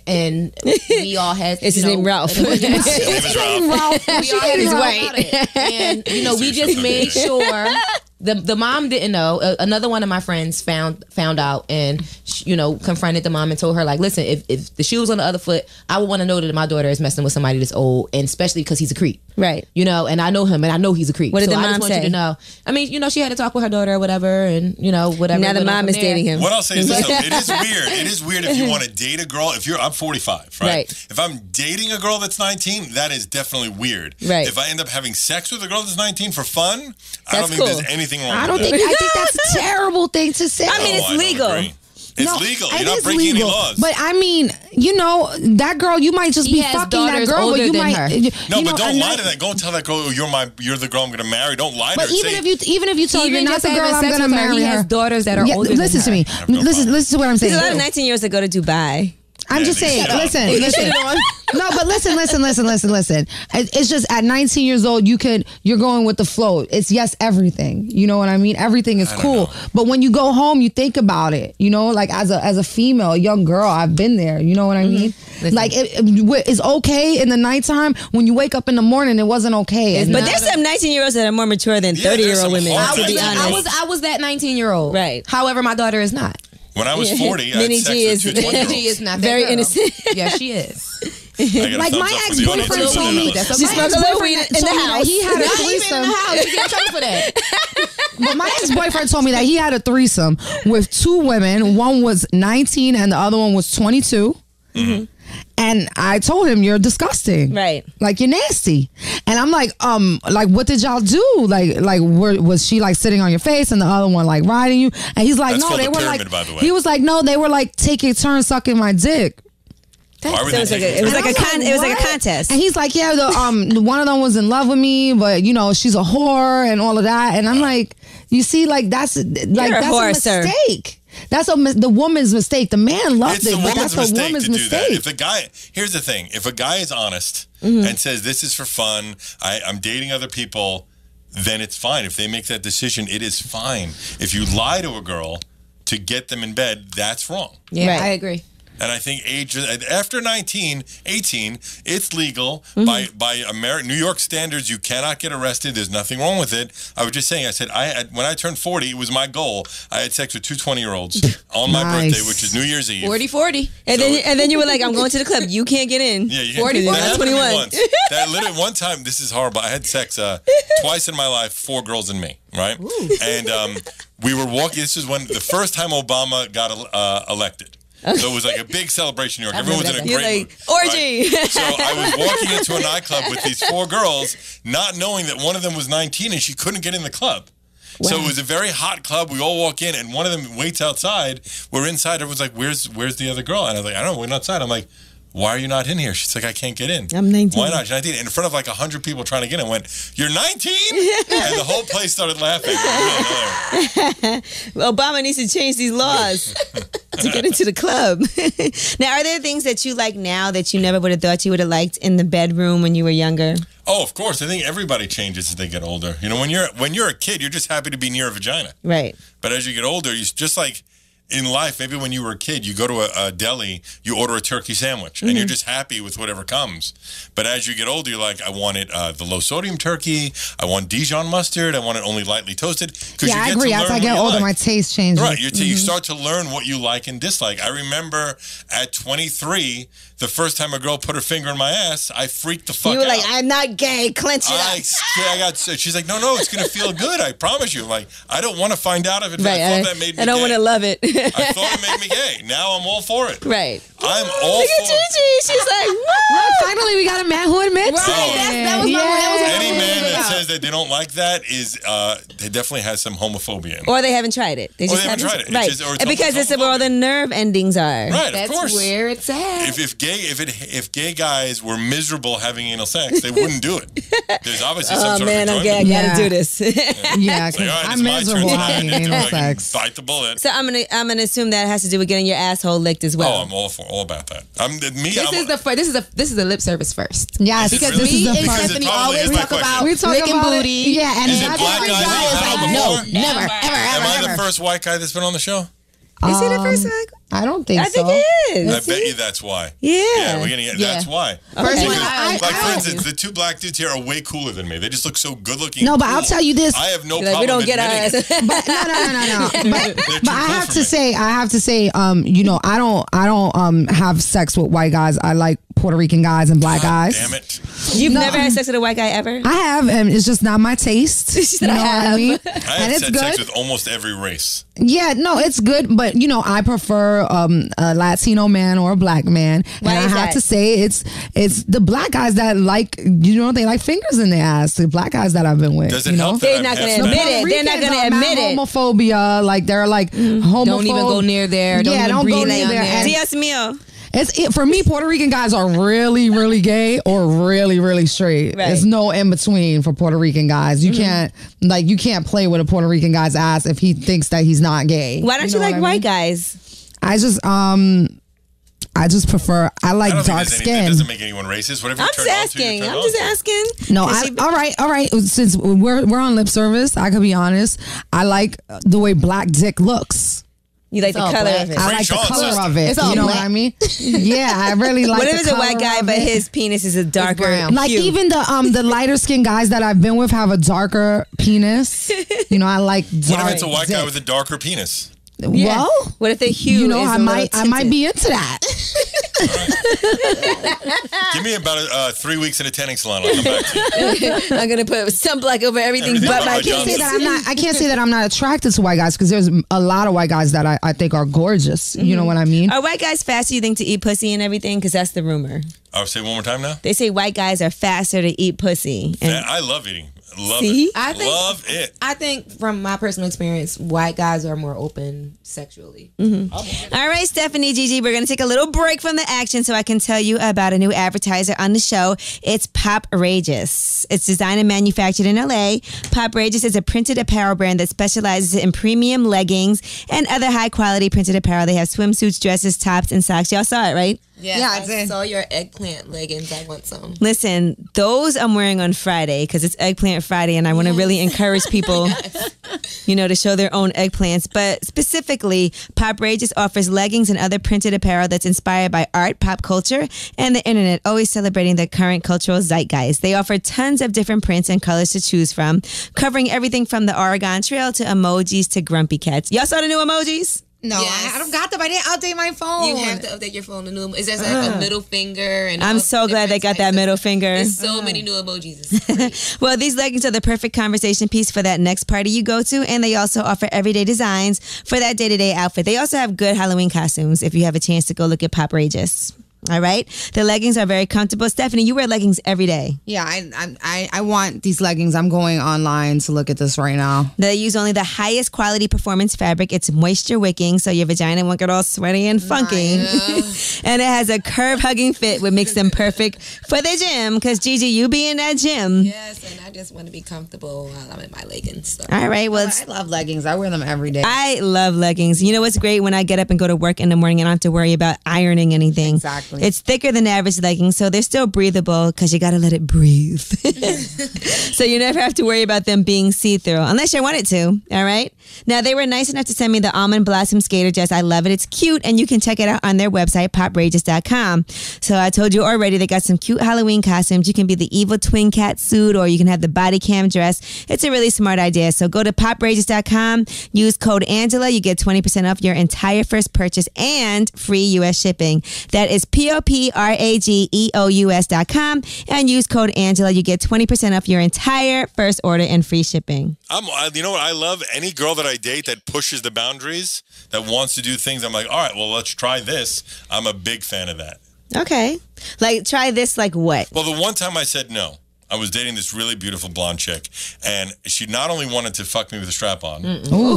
And we all had. Is his name Ralph? His name is Ralph. We all had He's to talk white. about it. And we just made sure the mom didn't know. Another one of my friends found out and confronted the mom and told her, like, listen, if the shoe was on the other foot, I would want to know that my daughter is messing with somebody that's old, and especially because he's a creep. Right. You know, and I know him, and I know he's a creep. What did the I mom just want say? you to know. I mean, you know, she had to talk with her daughter or whatever, and you know, whatever. Now the mom is dating him. What I'll say is this, though. It is weird. It is weird if you want to date a girl. I'm 45, right? Right. If I'm dating a girl that's 19, that is definitely weird. Right. If I end up having sex with a girl that's 19 for fun, I don't That's think cool. there's anything wrong I don't with think. that. I think that's a terrible thing to say. I mean, it's I don't legal. agree. It's No, legal. it You're not is breaking legal. any laws. But I mean, you know, that girl, you might just He be has fucking that daughters girl, but older you than might. her. No, you but know, don't and lie to that. Go and tell that girl, you're the girl I'm going to marry. Don't lie to But her. even if you tell her you're not the girl I'm going gonna marry he her, has daughters that are older than listen to her. me. no Listen to what I'm saying. There's a lot of 19-year-olds that go to Dubai. I'm just they saying. shut up. Listen. No, but listen. It's just at 19 years old, you're going with the flow. It's yes, everything. You know what I mean? Everything is cool. know. But when you go home, you think about it. You know, like as a female, a young girl, I've been there. You know what I mean? Listen. Like it's okay in the nighttime. When you wake up in the morning, it wasn't okay. But there's some 19-year-olds that are more mature than Yeah, there's 30-year-old some women, hard to be things. honest. I was that 19-year-old. Right. However, my daughter is not. When I was 40, I had Minnie sex G with is- two Minnie 20-year-olds. G is not that Very girl. innocent. Yeah, she is. I got a Like thumbs my up from the audience. ex-boyfriend told me That's She okay. smokes a little weed in the told me that house. he had a Not even in threesome. the house. You get in trouble for that. But my ex-boyfriend told me that he had a threesome with two women. One was 19 and the other one was 22. Mm-hmm. And I told him, you're disgusting. Right. Like, you're nasty. And I'm like, what did y'all do? Was she like sitting on your face and the other one like riding you? And he's like, That's no, called they a were pyramid, like, by the way. he was like, no, they were like taking turns sucking my dick. Why would So they it was take like it? it was like a What? contest. And he's like, yeah, the one of them was in love with me, but you know, she's a whore and all of that. And I'm like, you see, like that's a that's whore, a sir. mistake. That's the woman's mistake. The man loved It's it, the but woman's that's a mistake woman's to do that. mistake. If a guy, here's the thing: if a guy is honest Mm-hmm. and says this is for fun, I'm dating other people, then it's fine. If they make that decision, it is fine. If you lie to a girl to get them in bed, that's wrong. Yeah, Right. I agree. And I think after 18, it's legal Mm-hmm. by New York standards. You cannot get arrested. There's nothing wrong with it. I was just saying. I said when I turned 40, it was my goal. I had sex with two 20-year-olds on my Nice. birthday, which is New Year's Eve. 40-40. And then you were like, I'm going to the club. You can't get in. Yeah, you 40, that 40, happened to me 21. once. That literally one time. This is horrible. I had sex twice in my life. 4 girls and me. Right. And we were walking. This is when the first time Obama got elected. So it was like a big celebration in New York. Everyone was in a You're great like, mood, orgy. right? So I was walking into a nightclub with these 4 girls, not knowing that one of them was 19 and she couldn't get in the club. So it was a very hot club. We all walk in, and one of them waits outside. We're inside. Everyone's like, "Where's the other girl?" And I was like, "I don't know. We're outside." I'm like, "Why are you not in here?" She's like, "I can't get in." I'm 19. Why not? She's 19. And in front of like 100 people trying to get in. I went, "You're 19?" And the whole place started laughing. Obama needs to change these laws to get into the club. Now, are there things that you like now that you never would have thought you would have liked in the bedroom when you were younger? Oh, of course. I think everybody changes as they get older. You know, when you're a kid, you're just happy to be near a vagina. Right. But as you get older, you just like in life, maybe when you were a kid, you go to a deli, you order a turkey sandwich, and you're just happy with whatever comes. But as you get older, you're like, I want it the low sodium turkey. I want Dijon mustard. I want it only lightly toasted. Yeah, I agree. As I get older, my taste changes. Right, you start to learn what you like and dislike. I remember at 23, the first time a girl put her finger in my ass, I freaked the fuck out. You were like, I'm not gay. Clench it up. She's like, no, it's going to feel good. I promise you. I'm like, I don't want to find out if it. Right. I thought that made me I don't gay. want to love it. I thought it made me gay. Now I'm all for it. Right. I'm all Look for at it. Gigi. She's like, what? Finally, we got a man who admits Right. it. That was my Any man that says that they don't like that is, they definitely has some homophobia in it. Or they haven't tried it. They just they haven't tried it. It's Right. just- or it's And because almost it's where all the nerve endings are. Right, That's of course. where it's at. If gay guys were miserable having anal sex, they wouldn't do it. There's obviously some Oh, sort man, of I'm gay. I enjoyment. gotta Yeah. do this. Yeah, It's like, all right, I'm it's my turn miserable tonight. having I anal can sex. bite the bullet. So I'm gonna assume that has to do with getting your asshole licked as well. Oh, I'm all about that. This is the lip service first. Yes, Is it Because really? this is me the and Because first. it Stephanie probably always is my talk question. about We talk licking about booty. Yeah, and Is it that's black every guys guy who is have like, it no, before? never, ever, Am I ever, the ever. first white guy that's been on the show? Is he the first one? I don't think I so. think he is. I bet you that's why. Yeah. we're gonna get. Yeah. That's why. First Okay. one, Because, like for I- instance, the 2 black dudes here are way cooler than me. They just look so good looking. No, but I'll tell you this. I have no Like, problem we don't get our admitting ass. it. But no. They're too But I cool have for to me. say, you know, I don't have sex with white guys. I like Puerto Rican guys and black guys. Damn it. You've never had sex with a white guy ever? I have, and it's just not my taste. You know what I mean? I And have it's had good. sex with almost every race. Yeah, no, it's good, but you know, I prefer a Latino man or a black man. Why and is I have that? to say it's the black guys that like, you know, they like fingers in their ass. The black guys that I've been with. Does it you know? help that They're I'm not gonna half admit Spanish? it. They're not gonna Puerto Ricans admit are it. mad homophobia, like they're like homophobe. Don't even go near there. Don't Yeah, even don't breathe go down near there. there. Dios mío. For me, Puerto Rican guys are really, really gay or really, really straight. Right. There's no in between for Puerto Rican guys. You can't play with a Puerto Rican guy's ass if he thinks that he's not gay. Why don't you know like what I white mean? guys? I just prefer. I like I don't dark think that skin. doesn't make anyone racist. Whatever I'm you just turn on to, asking. you turn I'm on just to. asking. No, Has she been- all right. Since we're on lip service, I could be honest. I like the way black dick looks. You like the all color black. of it. I Frank like the Sean's color sister. of it. It's all You know black. what I mean? Yeah, I really like. What if the it's a white color guy, of but it. his penis is a darker brown. Like hue? even the lighter skinned guys that I've been with have a darker penis. You know, I like dark. What if it's a white guy dick. with a darker penis? Well, What if the hue? you know, is I a little might tinted? be into that. Give me about 3 weeks in a tanning salon. I'll come back to you. I'm gonna put sunblock over everything Everything but but my my I can't say penis. that I can't say that I'm not attracted to white guys because there's a lot of white guys that I think are gorgeous. You know what I mean? Are white guys faster, you think, to eat pussy and everything? Because that's the rumor. I'll say it one more time now. They say white guys are faster to eat pussy. And Man, I love eating. Love See? it. I think- Love it. I think from my personal experience, white guys are more open sexually. all right, Stephanie, Gigi, we're going to take a little break from the action so I can tell you about a new advertiser on the show. It's Poprageous. It's designed and manufactured in LA. Poprageous is a printed apparel brand that specializes in premium leggings and other high quality printed apparel. They have swimsuits, dresses, tops, and socks. Y'all saw it, right? Yeah, I did. saw your eggplant leggings. I want some. Listen, those I'm wearing on Friday because it's Eggplant Friday, and I want to really encourage people, you know, to show their own eggplants. But specifically, Poprageous offers leggings and other printed apparel that's inspired by art, pop culture, and the internet, always celebrating the current cultural zeitgeist. They offer tons of different prints and colors to choose from, covering everything from the Oregon Trail to emojis to grumpy cats. Y'all saw the new emojis? No, Yes. I don't got them. I didn't update my phone. You have to update your phone. Is there like a middle finger? And I'm all so glad they different got that types middle of- finger. There's so many new emojis. It's great. Well, these leggings are the perfect conversation piece for that next party you go to, and they also offer everyday designs for that day-to-day outfit. They also have good Halloween costumes if you have a chance to go look at Poprageous. All right? The leggings are very comfortable. Stephanie, you wear leggings every day. Yeah, I want these leggings. I'm going online to look at this right now. They use only the highest quality performance fabric. It's moisture wicking, so your vagina won't get all sweaty and funky. And it has a curve-hugging fit, which makes them perfect for the gym, because Gigi, you be in that gym. Yes, and I just want to be comfortable while I'm in my leggings. So. All right, well, I love leggings. I wear them every day. I love leggings. You know what's great? When I get up and go to work in the morning, I don't have to worry about ironing anything. Exactly. It's thicker than average leggings, so they're still breathable because you got to let it breathe. So you never have to worry about them being see-through, unless you want it to. All right? Now, they were nice enough to send me the Almond Blossom Skater dress. I love it. It's cute, and you can check it out on their website, poprageous.com. So I told you already, they got some cute Halloween costumes. You can be the evil twin cat suit, or you can have the body cam dress. It's a really smart idea. So go to poprageous.com, use code Angela. You get 20% off your entire first purchase and free U.S. shipping. That is poprageous.com, and use code Angela. You get 20% off your entire first order and free shipping. You know what? I love any girl that I date that pushes the boundaries, that wants to do things. I'm like, all right, well, let's try this. I'm a big fan of that. Okay. Like, try this, like what? Well, the one time I said no, I was dating this really beautiful blonde chick, and she not only wanted to fuck me with a strap on,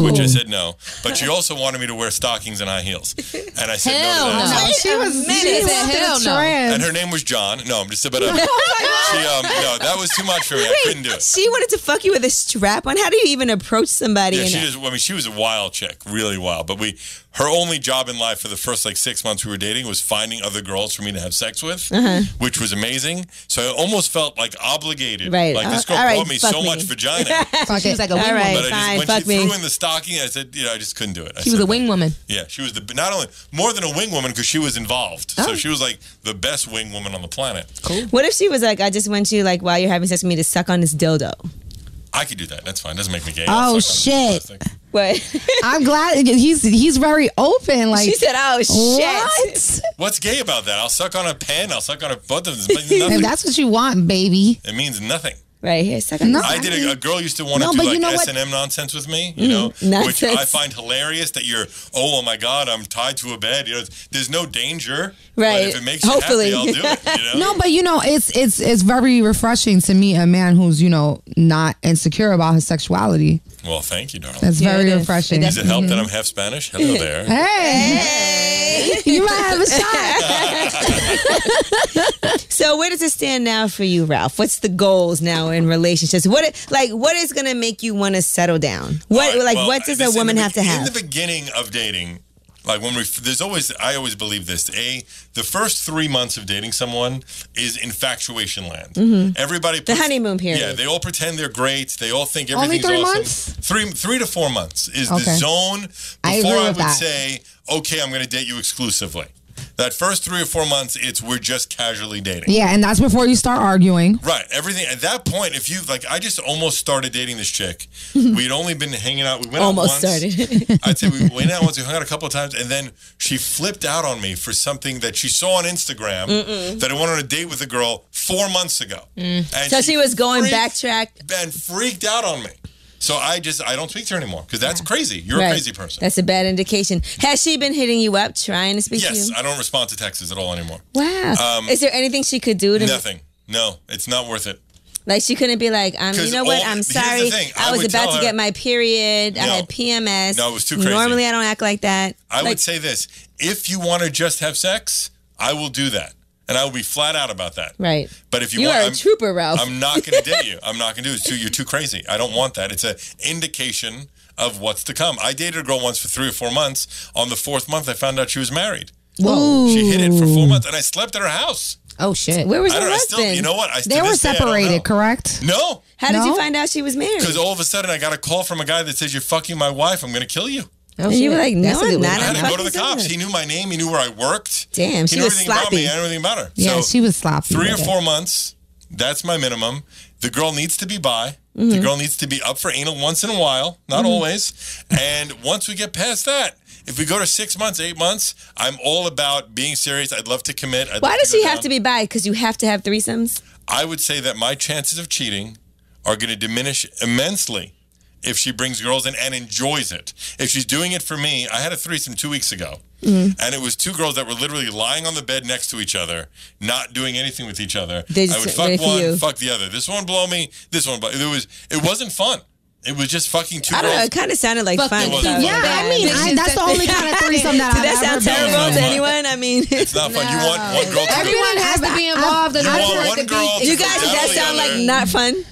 which I said no, but she also wanted me to wear stockings and high heels. And I said no to that. She was Hell no. And her name was John. No, I'm just about to. No, that was too much for me. I couldn't do it. She wanted to fuck you with a strap on? How do you even approach somebody? Yeah, in she that? just. I mean, she was a wild chick, really wild. But her only job in life for the first 6 months we were dating was finding other girls for me to have sex with, which was amazing. So I almost felt like obligated. Right. Like this girl All right, brought me fuck so me. much vagina. She was like a wing All right, woman. But fine, when fuck she me. threw in the stocking, I said, I just couldn't do it. She was a wing woman. Yeah, she was not only more than a wing woman because she was involved. So she was like the best wing woman on the planet. Cool. What if she was like, I just want you, like, while you're having sex with me, to suck on this dildo? I could do that. That's fine. Doesn't make me gay. Oh, I'll suck on shit. plastic. What? I'm glad he's very open. Like She said, "Oh shit." what? What's gay about that? I'll suck on a pen. I'll suck on a butt. It means If nothing. that's what you want, baby. It means nothing. Right here, second. No. I did a girl used to want to No, do but like you know what? S&M nonsense with me, you know, which Nonsense. I find hilarious that you're, oh my God, I'm tied to a bed. You know, there's no danger. Right. But if it makes you Hopefully. happy, I'll do it. You know? No, but it's very refreshing to meet a man who's not insecure about his sexuality. Well, thank you, darling. That's very refreshing. Does it help that I'm half Spanish? Hello there. Hey, you might have a shot. So where does it stand now for you, Ralph? What's the goals now in relationships? What is going to make you want to settle down? What All right, well, what does a woman have to have? In the beginning of dating, like I always believe this. The first 3 months of dating someone is infatuation land. Everybody The honeymoon period. Yeah, they all pretend they're great. They all think Only everything's 3 awesome. months? 3 to 4 months is the Okay. zone I before agree I with would that. say, okay, I'm going to date you exclusively. That first 3 or 4 months, we're just casually dating. Yeah, and that's before you start arguing. Right. Everything at that point, if you I just almost started dating this chick. We'd only been hanging out. We went Almost out once. started. I'd say we went out once. We hung out a couple of times, and then she flipped out on me for something that she saw on Instagram that I went on a date with a girl 4 months ago. And So she was going freaked- backtrack. and freaked out on me. So I don't speak to her anymore because that's crazy. You're Right. a crazy person. That's a bad indication. Has she been hitting you up, trying to speak to Yes, you? I don't respond to texts at all anymore. Wow. Is there anything she could do to Nothing. No, it's not worth it. Like she couldn't be like, you 'Cause know what? all- I'm here's the sorry. thing. I I was would about tell to her- get my period. I No. had PMS. No, it was too crazy. Normally I don't act like that. I would say this: if you want to just have sex, I will do that, and I will be flat out about that. Right. But if You want, are a trooper, Ralph. I'm not going to date you. I'm not going to do it. You're too crazy. I don't want that. It's an indication of what's to come. I dated a girl once for 3 or 4 months. On the 4th month, I found out she was married. Whoa. She hid it for 4 months, and I slept at her house. Oh shit. Where was I her don't. I husband? still. You know what? I They were separated, correct? No, How did you No? find out she was married? because all of a sudden I got a call from a guy that says you're fucking my wife. I'm going to kill you. Oh, And you were like, no, That's a good I'm one. not. I had to go to the fucking cops. serious. He knew my name. He knew where I worked. Damn, he she knew was everything about me. sloppy. I knew everything about her. Yeah, So she was sloppy. 3 or with it. 4 months. That's my minimum. The girl needs to be bi. Mm-hmm. The girl needs to be up for anal once in a while, not always. And once we get past that, if we go to 6 months, 8 months, I'm all about being serious. I'd love to commit. Why does she have to be bi? Because you have to have threesomes? I would say that my chances of cheating are going to diminish immensely if she brings girls in and enjoys it. If she's doing it for me, I had a threesome 2 weeks ago. And it was 2 girls that were literally lying on the bed next to each other, not doing anything with each other. They I just would fuck ready for one, you. fuck the other. This one blow me, this one blow. It wasn't fun. It was just fucking 2 I don't know. girls. It kind of sounded like Fuck fun. it. It wasn't Yeah, fun. I mean, that's the only kind of threesome that Did I've that ever sound been terrible in. to fun. anyone? I mean, It's not fun. You want one girl to do Everyone has to be involved. You want one girl to you go guys, down that on the sound like other. not fun.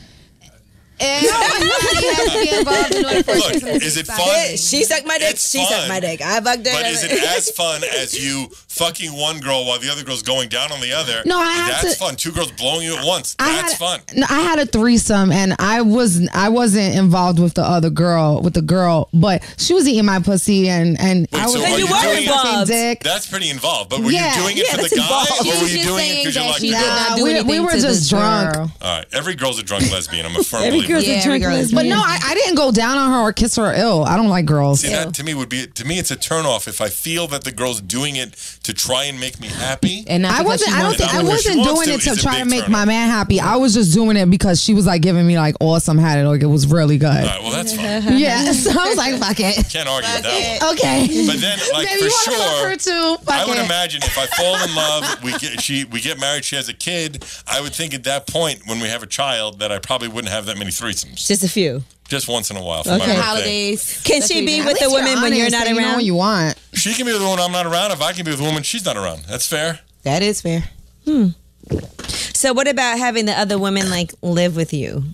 Everybody has to be involved in order for Look, it to is it fun? She sucked my dick. It's She sucked fun. my dick. I fucked her. But is it as fun as you fucking one girl while the other girl's going down on the other? No, I have That's to- fun. 2 girls blowing you at once. That's fun. No, I had a threesome, and I wasn't involved with the girl, but she was eating my pussy, and Wait, I was so are you were doing involved. dick. That's pretty involved. But were Yeah. you doing it Yeah, for the that's guy, involved. or were She's you just doing it saying because you that like she the did girl? not do we anything were to just this drunk. girl. All right, every girl's a drunk lesbian. I'm a firm Every believer. girl's Yeah, a drunk every girl is- But lesbian. no, I didn't go down on her or kiss her ill. I don't like girls. See, that to me it's a turnoff if I feel that the girl's doing it to try and make me happy. And not I because wasn't. she I don't wants think to I do it. wasn't wants doing to it to is a try to big make turn my on. man happy. I was just doing it because she was like giving me like awesome had it. Like it was really good. All right, well that's fine. Yeah, so I was like, fuck it. Can't argue with that one. Okay. But then, like Baby, for you wanna fuck sure, her too? I Fuck would it. imagine if I fall in love, we get married, she has a kid. I would think at that point when we have a child that I probably wouldn't have that many threesomes. Just a few. Just once in a while for Okay. my birthday. Holidays. Can That's she what be you with got. the women when you're not You know around? what you want. She can be with a woman I'm not around. If I can be with a woman she's not around, that's fair. That is fair. So what about having the other women like live with you?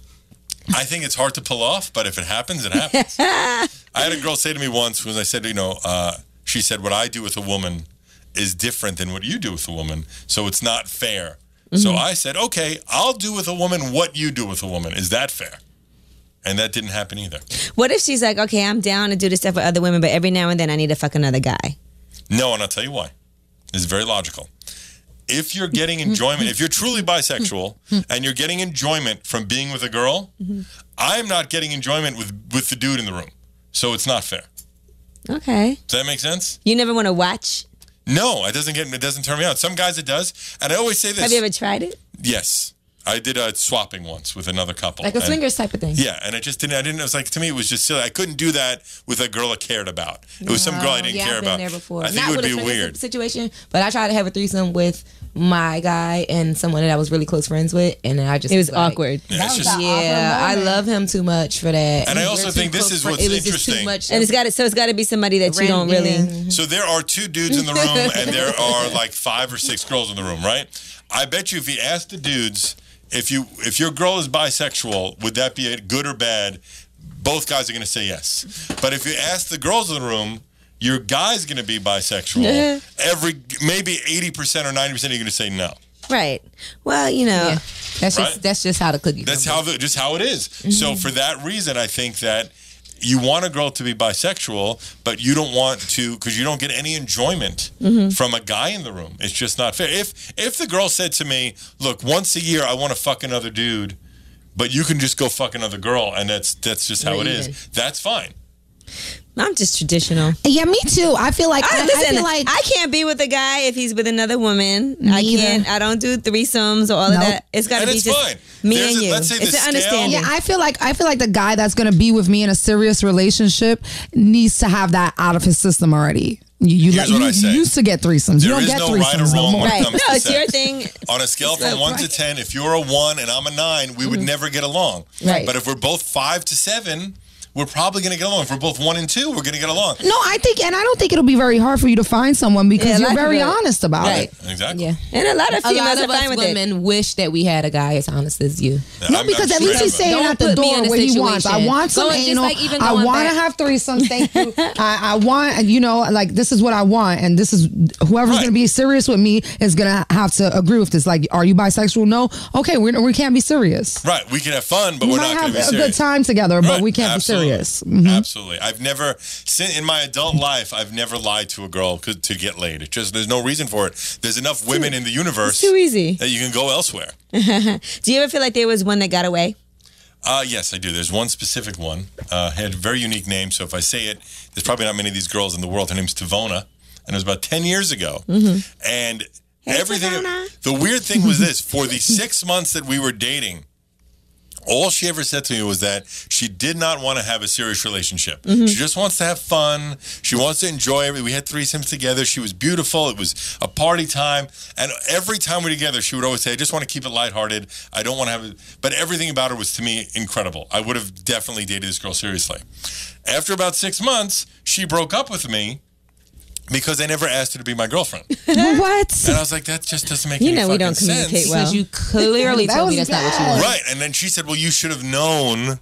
I think it's hard to pull off, but if it happens, it happens. I had a girl say to me once when I said, she said, what I do with a woman is different than what you do with a woman, so it's not fair. So I said, okay, I'll do with a woman what you do with a woman. Is that fair? And that didn't happen either. What if she's like, okay, I'm down to do this stuff with other women, but every now and then I need to fuck another guy? No, and I'll tell you why. It's very logical. If you're getting enjoyment, if you're truly bisexual and you're getting enjoyment from being with a girl, I'm not getting enjoyment with the dude in the room. So it's not fair. Okay. Does that make sense? You never want to watch? No, it doesn't turn me on. Some guys it does. And I always say this. Have you ever tried it? Yes. I did a swapping once with another couple. Like a swingers type of thing. Yeah, and it was like, to me, it was just silly. I couldn't do that with a girl I cared about. It was some girl I didn't care I've about. been there before. I think Not it would with be a weird. situation, but I tried to have a threesome with my guy and someone that I was really close friends with, and I just It was awkward. Yeah, it's just, I love him too much for that. And I also think this is what's it was just too interesting. much. And it's got to be somebody that you don't really. So there are 2 dudes in the room, and there are like 5 or 6 girls in the room, right? I bet you if you ask the dudes, if your girl is bisexual, would that be good or bad? Both guys are going to say yes. But if you ask the girls in the room, your guy's going to be bisexual. Maybe 80% or 90% are going to say no. Right. Well, you know, that's just how the cookie. That's just how it is. Mm-hmm. So for that reason, I think that you want a girl to be bisexual, but you don't want to, because you don't get any enjoyment from a guy in the room. It's just not fair. If the girl said to me, look, once a year I want to fuck another dude, but you can just go fuck another girl, and that's just how it is, that's fine. I'm just traditional. Yeah, me too. I feel like I feel like I can't be with a guy if he's with another woman. I Neither. can't. I don't do threesomes or all of that. It's got to be it's just fine. me and you. Let's say It's the an scale- understanding. Yeah, I feel like the guy that's gonna be with me in a serious relationship needs to have that out of his system already. You Here's what I say. used to get threesomes. You There don't is get no threesomes right or wrong no more. when it Right. comes No, to it's sex. your thing. On a scale from 1 to 10, if you're a 1 and I'm a 9, we would never get along. Right. But if we're both 5 to 7, we're probably going to get along. If we're both 1 and 2, we're going to get along. No, I don't think it'll be very hard for you to find someone because Yeah, a you're lot very of people- honest about Right. it. Exactly. Yeah. And a lot of A females lot are of fine us with it. women wish that we had a guy as honest as you. No, because at least he's saying Don't at the put me door in a what he wants. I situation. want some Going- just anal. like even I going want to back- have threesomes. Thank you. I want, like, this is what I want. And this is whoever's Right. going to be serious with me is going to have to agree with this. Like, are you bisexual? No. Okay, we can't be serious. Right. We can have fun, but We we're might not going have to be a good serious. time together, but Right. we can't Absolutely. be serious. Mhm. Absolutely. I've never, in my adult life, I've never lied to a girl to get laid. It just, there's no reason for it. There's enough women in the universe It's too easy. that you can go elsewhere. Do you ever feel like there was one that got away? Yes, I do. There's one specific one. Had a very unique name, so if I say it, there's probably not many of these girls in the world. Her name's Tavona, and it was about 10 years ago. And everything. Tavona. The weird thing was this: for the 6 months that we were dating, all she ever said to me was that she did not want to have a serious relationship. She just wants to have fun. She wants to enjoy it. We had threesomes together. She was beautiful. It was a party time. And every time we were together, she would always say, I just want to keep it lighthearted. I don't want to have it. But everything about her was, to me, incredible. I would have definitely dated this girl seriously. After about 6 months, she broke up with me because I never asked her to be my girlfriend. What? And I was like, that just doesn't make You any know we fucking don't communicate sense. well. Because you clearly That told me was that's not what you bad. want. Right. And then she said, well, you should have known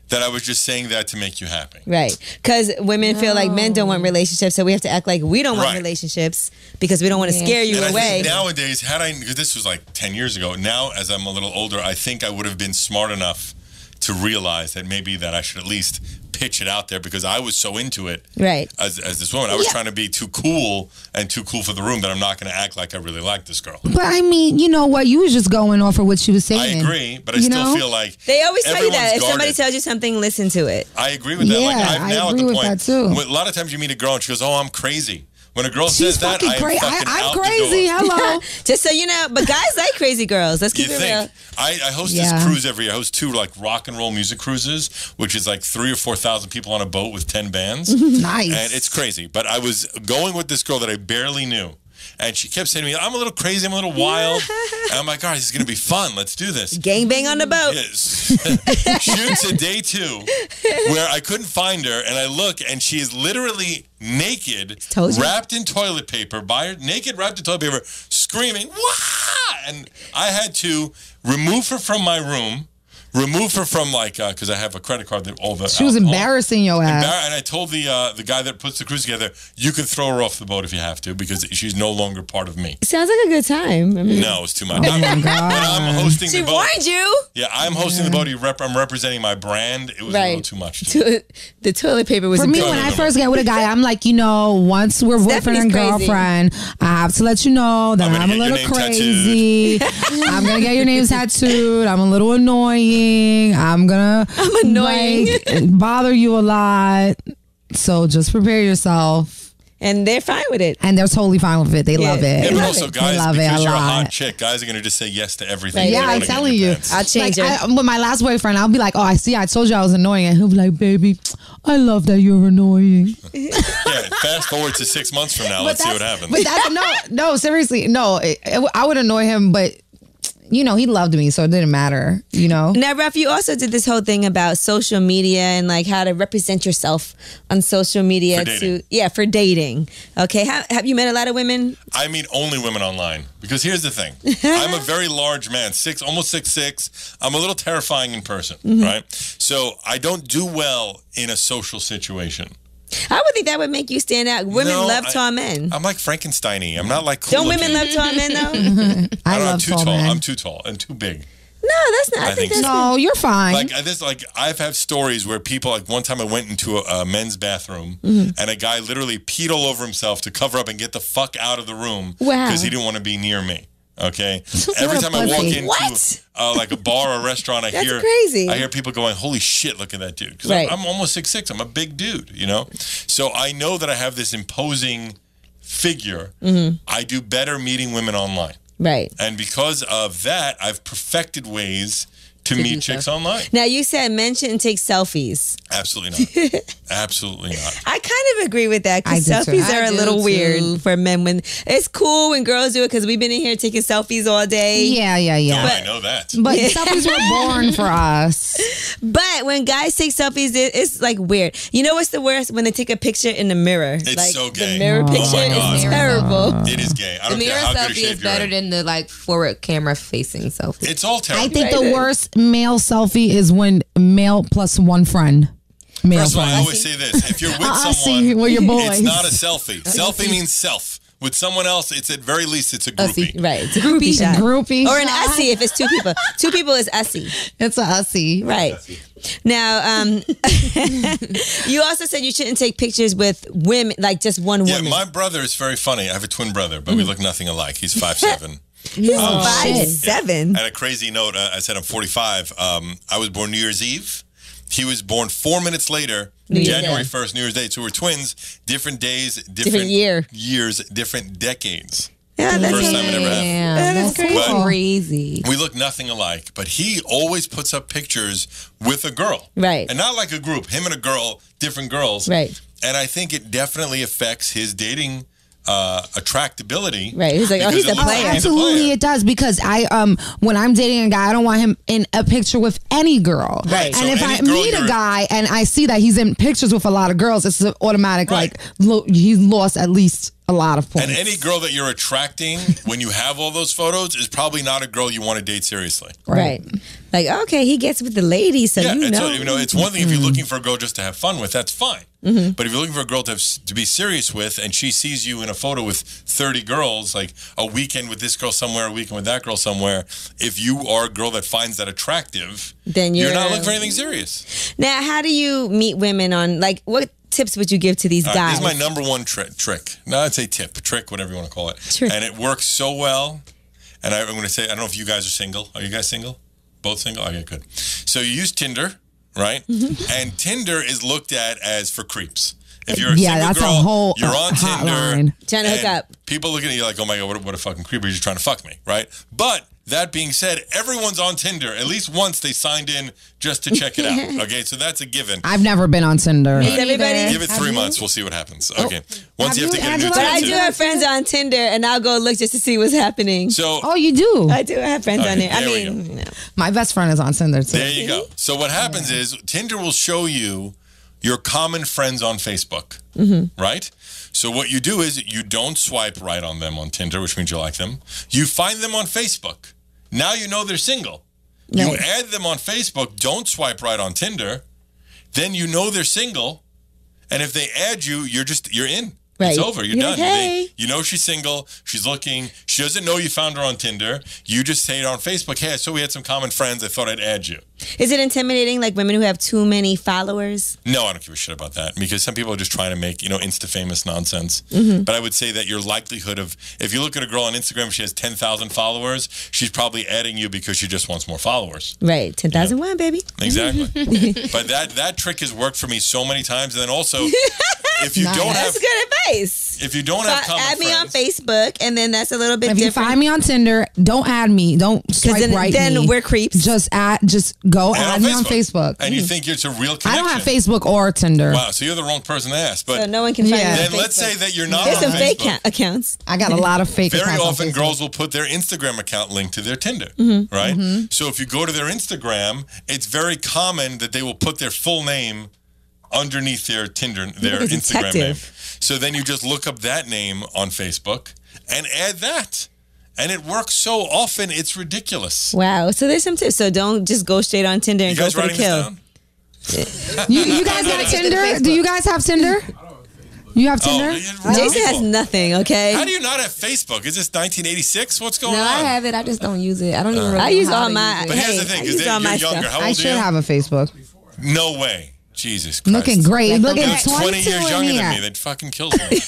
that I was just saying that to make you happy. Right. Because women feel like men don't want relationships, so we have to act like we don't want Right. relationships because we don't want to scare you And I away. think nowadays, because this was like 10 years ago, now as I'm a little older, I think I would have been smart enough to realize that maybe that I should at least pitch it out there because I was so into it. Right. As this woman, I was trying to be too cool for the room that I'm not going to act like I really like this girl. But I mean, you know what? You was just going off of what she was saying. I agree, but I You still know? feel like They always tell you that. everyone's If somebody guarded. tells you something, listen to it. I agree with that. Yeah, Like I'm I now agree at the with point. that too. A lot of times you meet a girl and she goes, "Oh, I'm crazy." When a girl She's says that, fucking I am crazy. fucking I'm out crazy. the door. Hello. Just so you know, but guys like crazy girls. Let's You keep it real. think? I host Yeah. this cruise every year. I host 2 like rock and roll music cruises, which is like 3,000 or 4,000 people on a boat with 10 bands. Nice. And it's crazy. But I was going with this girl that I barely knew. And she kept saying to me, I'm a little crazy, I'm a little wild. And I'm like, all right, this is going to be fun. Let's do this. Gangbang on the boat. Yes. Shoots a day 2 where I couldn't find her. And I look and she is literally naked, Told you. wrapped in toilet paper, naked, wrapped in toilet paper, screaming, wah! And I had to remove her from my room, remove her from because I have a credit card that all the She was alcohol. embarrassing your ass. And I told the guy that puts the cruise together, you can throw her off the boat if you have to because she's no longer part of me. Sounds like a good time. I mean, No, it's too much. Oh my When God. I'm hosting she the boat, warned you. yeah, I'm hosting the boat. I'm representing my brand. It was a little too much. The toilet paper was For a me, big when I Remember. first get with a guy, I'm like, once we're boyfriend and crazy. girlfriend, I have to let you know that I'm gonna I'm a get your little name crazy. I'm gonna get your name tattooed. I'm a little annoying. annoying. I'm annoying. like, bother you a lot. So just prepare yourself. And they're fine with it. And they're totally fine with it. They love it. Yeah, but also, guys, love because it you're a lot. hot chick, guys are going to just say yes to everything. Right. Yeah, I'm telling you. I'll change it. With my last boyfriend, I'll be like, oh, I told you I was annoying. And he'll be like, baby, I love that you're annoying. Yeah, fast forward to 6 months from now. Let's see what happens. But no, seriously. No, I would annoy him, but you know, he loved me, so it didn't matter, you know? Now, Ralph, you also did this whole thing about social media and like how to represent yourself on social media for dating. Okay, have you met a lot of women? I meet only women online because here's the thing. I'm a very large man, almost 6'6". I'm a little terrifying in person, right? So I don't do well in a social situation. I would think that would make you stand out. Women love tall men. I'm like Frankenstein-y. I'm not like cool. Don't women love tall men though? I love tall men. I'm too tall and too big. No, that's not. I think that's no, you're fine. Like I've had stories where people, like one time I went into a men's bathroom and a guy literally peed all over himself to cover up and get the fuck out of the room because he didn't want to be near me. Okay. Every time I walk into like a bar or a restaurant, I hear people going, "Holy shit, look at that dude!" Because I'm almost 6'6". I'm a big dude, you know. So I know that I have this imposing figure. I do better meeting women online, right? And because of that, I've perfected ways to meet chicks online. Now, you said men shouldn't take selfies. Absolutely not. Absolutely not. I kind of agree with that because selfies are a little weird for men. When it's cool when girls do it because we've been in here taking selfies all day. Yeah. I know that. But selfies were born for us. But when guys take selfies, it's like weird. You know what's the worst? When they take a picture in the mirror. It's like, so gay. The mirror picture is terrible. It is gay. I don't the care mirror how good a selfie shape is you're better in. than the like forward camera facing selfie. It's all terrible. I think the worst male selfie is when male plus one friend. First of all, I always say this. If you're with someone, with your boys. it's not a selfie. Selfie means self. With someone else, it's at very least, it's a groupie. Right. It's a groupie shot. Groupie or an ussy if it's two people. Two people is ussy. It's a ussy. Right. Now, you also said you shouldn't take pictures with women, like just one woman. Yeah, my brother is very funny. I have a twin brother, but we look nothing alike. He's 5'7". He's 5'7". And a crazy note, I said I'm 45. I was born New Year's Eve. He was born 4 minutes later, January 1st, New Year's Day. So we're twins, different days, different years, different decades. Yeah, that's first time it ever happened. That's crazy. We look nothing alike, but he always puts up pictures with a girl. Right. And not like a group, him and a girl, different girls. Right. And I think it definitely affects his dating attractability. Right. He's like, oh, he's a player. Absolutely, it does because when I'm dating a guy, I don't want him in a picture with any girl. Right. And so if I meet a guy and I see that he's in pictures with a lot of girls, it's an automatic he's lost at least a lot of points. And any girl that you're attracting when you have all those photos is probably not a girl you want to date seriously. Right. Like, okay, he gets with the ladies, so you know. It's one thing if you're looking for a girl just to have fun with, that's fine. But if you're looking for a girl to be serious with and she sees you in a photo with 30 girls, like a weekend with this girl somewhere, a weekend with that girl somewhere, if you are a girl that finds that attractive, then you're not looking for anything serious. Now, how do you meet women on, like, what tips would you give to these guys? This is my number one trick. No, I'd say trick, whatever you want to call it. And it works so well. And I'm going to say, I don't know if you guys are single. Are you guys single? Both single? Okay, good. So you use Tinder, right? And Tinder is looked at as for creeps. If you're a single girl, you're on Tinder. Trying to hook up. People look at you like, oh my God, what a fucking creep. You're just trying to fuck me, right? But that being said, everyone's on Tinder. At least once they signed in just to check it out. Okay, so that's a given. I've never been on Tinder. Is everybody? Give it 3 months. We'll see what happens. Okay. Once you have to get a new But I do have friends on Tinder, and I'll go look just to see what's happening. So, you do? I do. I have friends on there. I mean, my best friend is on Tinder too. There you go. So what happens is Tinder will show you your common friends on Facebook, right? So what you do is you don't swipe right on them on Tinder, which means you like them. You find them on Facebook. Now you know they're single. Nice. You add them on Facebook. Don't swipe right on Tinder. Then you know they're single. And if they add you, you're in. Right. It's over. You're You're done. like, hey. You know she's single. She's looking. She doesn't know you found her on Tinder. You just say it on Facebook. Hey, I saw we had some common friends. I thought I'd add you. Is it intimidating, like women who have too many followers? No, I don't give a shit about that because some people are just trying to make, Insta famous nonsense. Mm-hmm. But I would say that your likelihood of, if you look at a girl on Instagram, she has 10,000 followers, she's probably adding you because she just wants more followers. Right. 10,001, baby. Exactly. But that trick has worked for me so many times. And then also, if you don't have, That's good advice. if you don't have common add me on friends, Facebook, and then that's a little bit If different. you find me on Tinder, don't add me. Don't swipe right then me. we're creeps. Just go add me on Facebook. and you think it's a real connection. I don't have Facebook or Tinder. Wow, so you're the wrong person to ask. But so no one can find Yeah. me on then let's Facebook. say that you're not There's on some fake Facebook. accounts. I got a lot of fake Very accounts on often, Facebook. girls will put their Instagram account linked to their Tinder, Mm-hmm. right? So if you go to their Instagram, it's very common that they will put their full name underneath their Tinder, their like a Instagram detective. name. So then you just look up that name on Facebook and add that. And it works so often, it's ridiculous. Wow. So there's some tips. So don't just go straight on Tinder and You guys go for the writing this kill. down? You guys have Tinder? Do you guys have Tinder? You have Tinder? you're wrong Jason has people. nothing, okay? How do you not have Facebook? Is this 1986? What's going No, on? I have it. I just don't use it. I don't even really I know use how all to my- use But it. here's the Hey, thing, I because use all you're my younger. stuff. How old I are should you? have a Facebook. No way. Jesus Christ. Looking great. Looking You're 20 22 years in younger than me. here. That fucking kills me.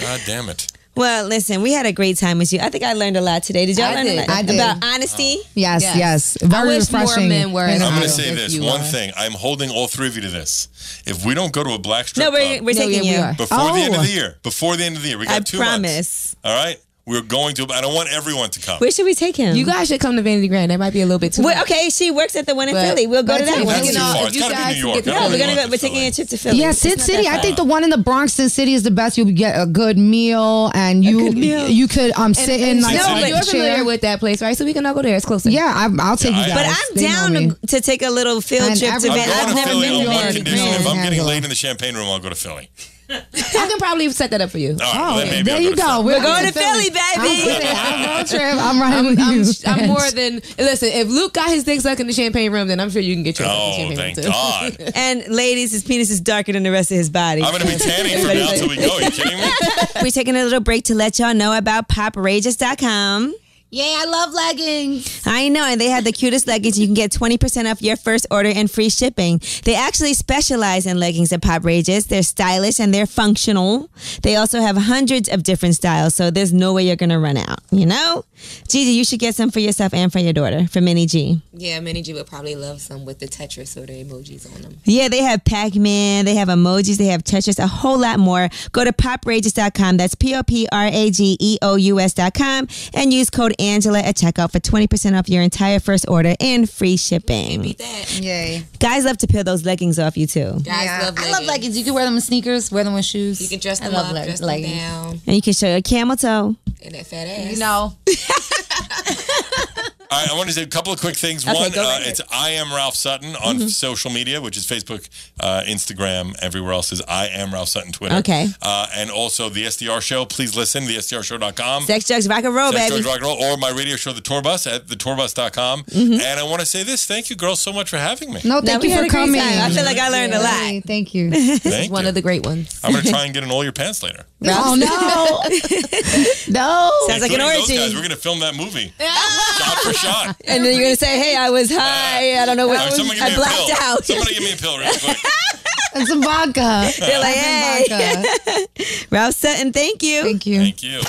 God damn it. Well, listen, we had a great time with you. I think I learned a lot today. Did y'all I learn did. a lot I did. about honesty? Yes, Yes. yes. I Very wish more refreshing. men were as I'm going to If say this you one are. thing. I'm holding all three of you to this. If we don't go to a black strip No, club we're taking yeah, we you. are. before the end of Oh. the year, we got I 2 promise. months. All right? We're going to, I don't want everyone to come. Where should we take him? You guys should come to Vanity Grand. That might be a little bit too Well, much. okay, she works at the one in But- Philly. We'll go to but that if one. That's you too know, far. if It's you got to be guys New York. get the- I No, don't we're really gonna go. want We're to taking Philly. a trip to Philly. Yeah, It's Sin not City. that I far. think the one in the Bronx, Sin City, is the best. You'll get a good meal, and good meal. you could sit in like Sin City. a You're familiar chair. with that place, right? So we can all go there. It's closer. Yeah, I'll take you Yeah, guys. But I'm They know down me. to take a little field And trip to every- I'm Van. going I've to never Philly been on to one Vanity condition. If Grand. I'm getting Angela. laid in the champagne room, I'll go to Philly. I can probably set that up for you. All right, well, then maybe There I'll you go to go. Philly. We're going to Philly, baby. I'm trip. I'm riding with you. I'm more than listen. If Luke got his dick sucked in the champagne room, then I'm sure you can get your Oh, champagne thank room too. God. And ladies, his penis is darker than the rest of his body. I'm going to be tanning from now till we go. Are you kidding me? We're taking a little break to let y'all know about poprageous.com. Yeah, I love leggings. I know, and they have the cutest leggings. You can get 20% off your first order and free shipping. They actually specialize in leggings at Poprageous. They're stylish and they're functional. They also have hundreds of different styles, so there's no way you're going to run out, you know? Gigi, you should get some for yourself and for your daughter, for Minnie G. Yeah, Minnie G would probably love some with the Tetris or the emojis on them. Yeah, they have Pac-Man, they have emojis, they have Tetris, a whole lot more. Go to poprageous.com. That's poprageous.com and use code Angela at checkout for 20% off your entire first order and free shipping. Beat that. Yay. Guys love to peel those leggings off you too. Guys love leggings. I love leggings. You can wear them with sneakers, wear them with shoes. You can dress I them love up, dress leggings. them down, And you can show your camel toe. and that fat ass. You know. All right, I want to say a couple of quick things. Okay, One, go right it's I am Ralph Sutton on social media, which is Facebook, Instagram, everywhere else is I am Ralph Sutton, Twitter. Okay. And also the SDR show. Please listen, thesdrshow.com. Sex, drugs, rock and roll, Sex, baby. Drugs, Rock and Roll, or my radio show, The Tour Bus, at thetourbus.com. And I want to say this. Thank you, girls, so much for having me. No, No, thank we you had for a great coming. time. I feel like I learned a lot. Yay, thank you. Thank One you. of the great ones. I'm going to try and get in all your pants later. Oh no, no. Sounds like an Including those orgy. guys. We're going to film that movie. Shot for shot. And then you're going to say, hey, I was high. I don't know what. All right, someone give I me a blacked pill. out. Somebody give me a pill real quick. And some vodka. They're like, hey. Vodka. Ralph Sutton, thank you. Thank you. Thank you.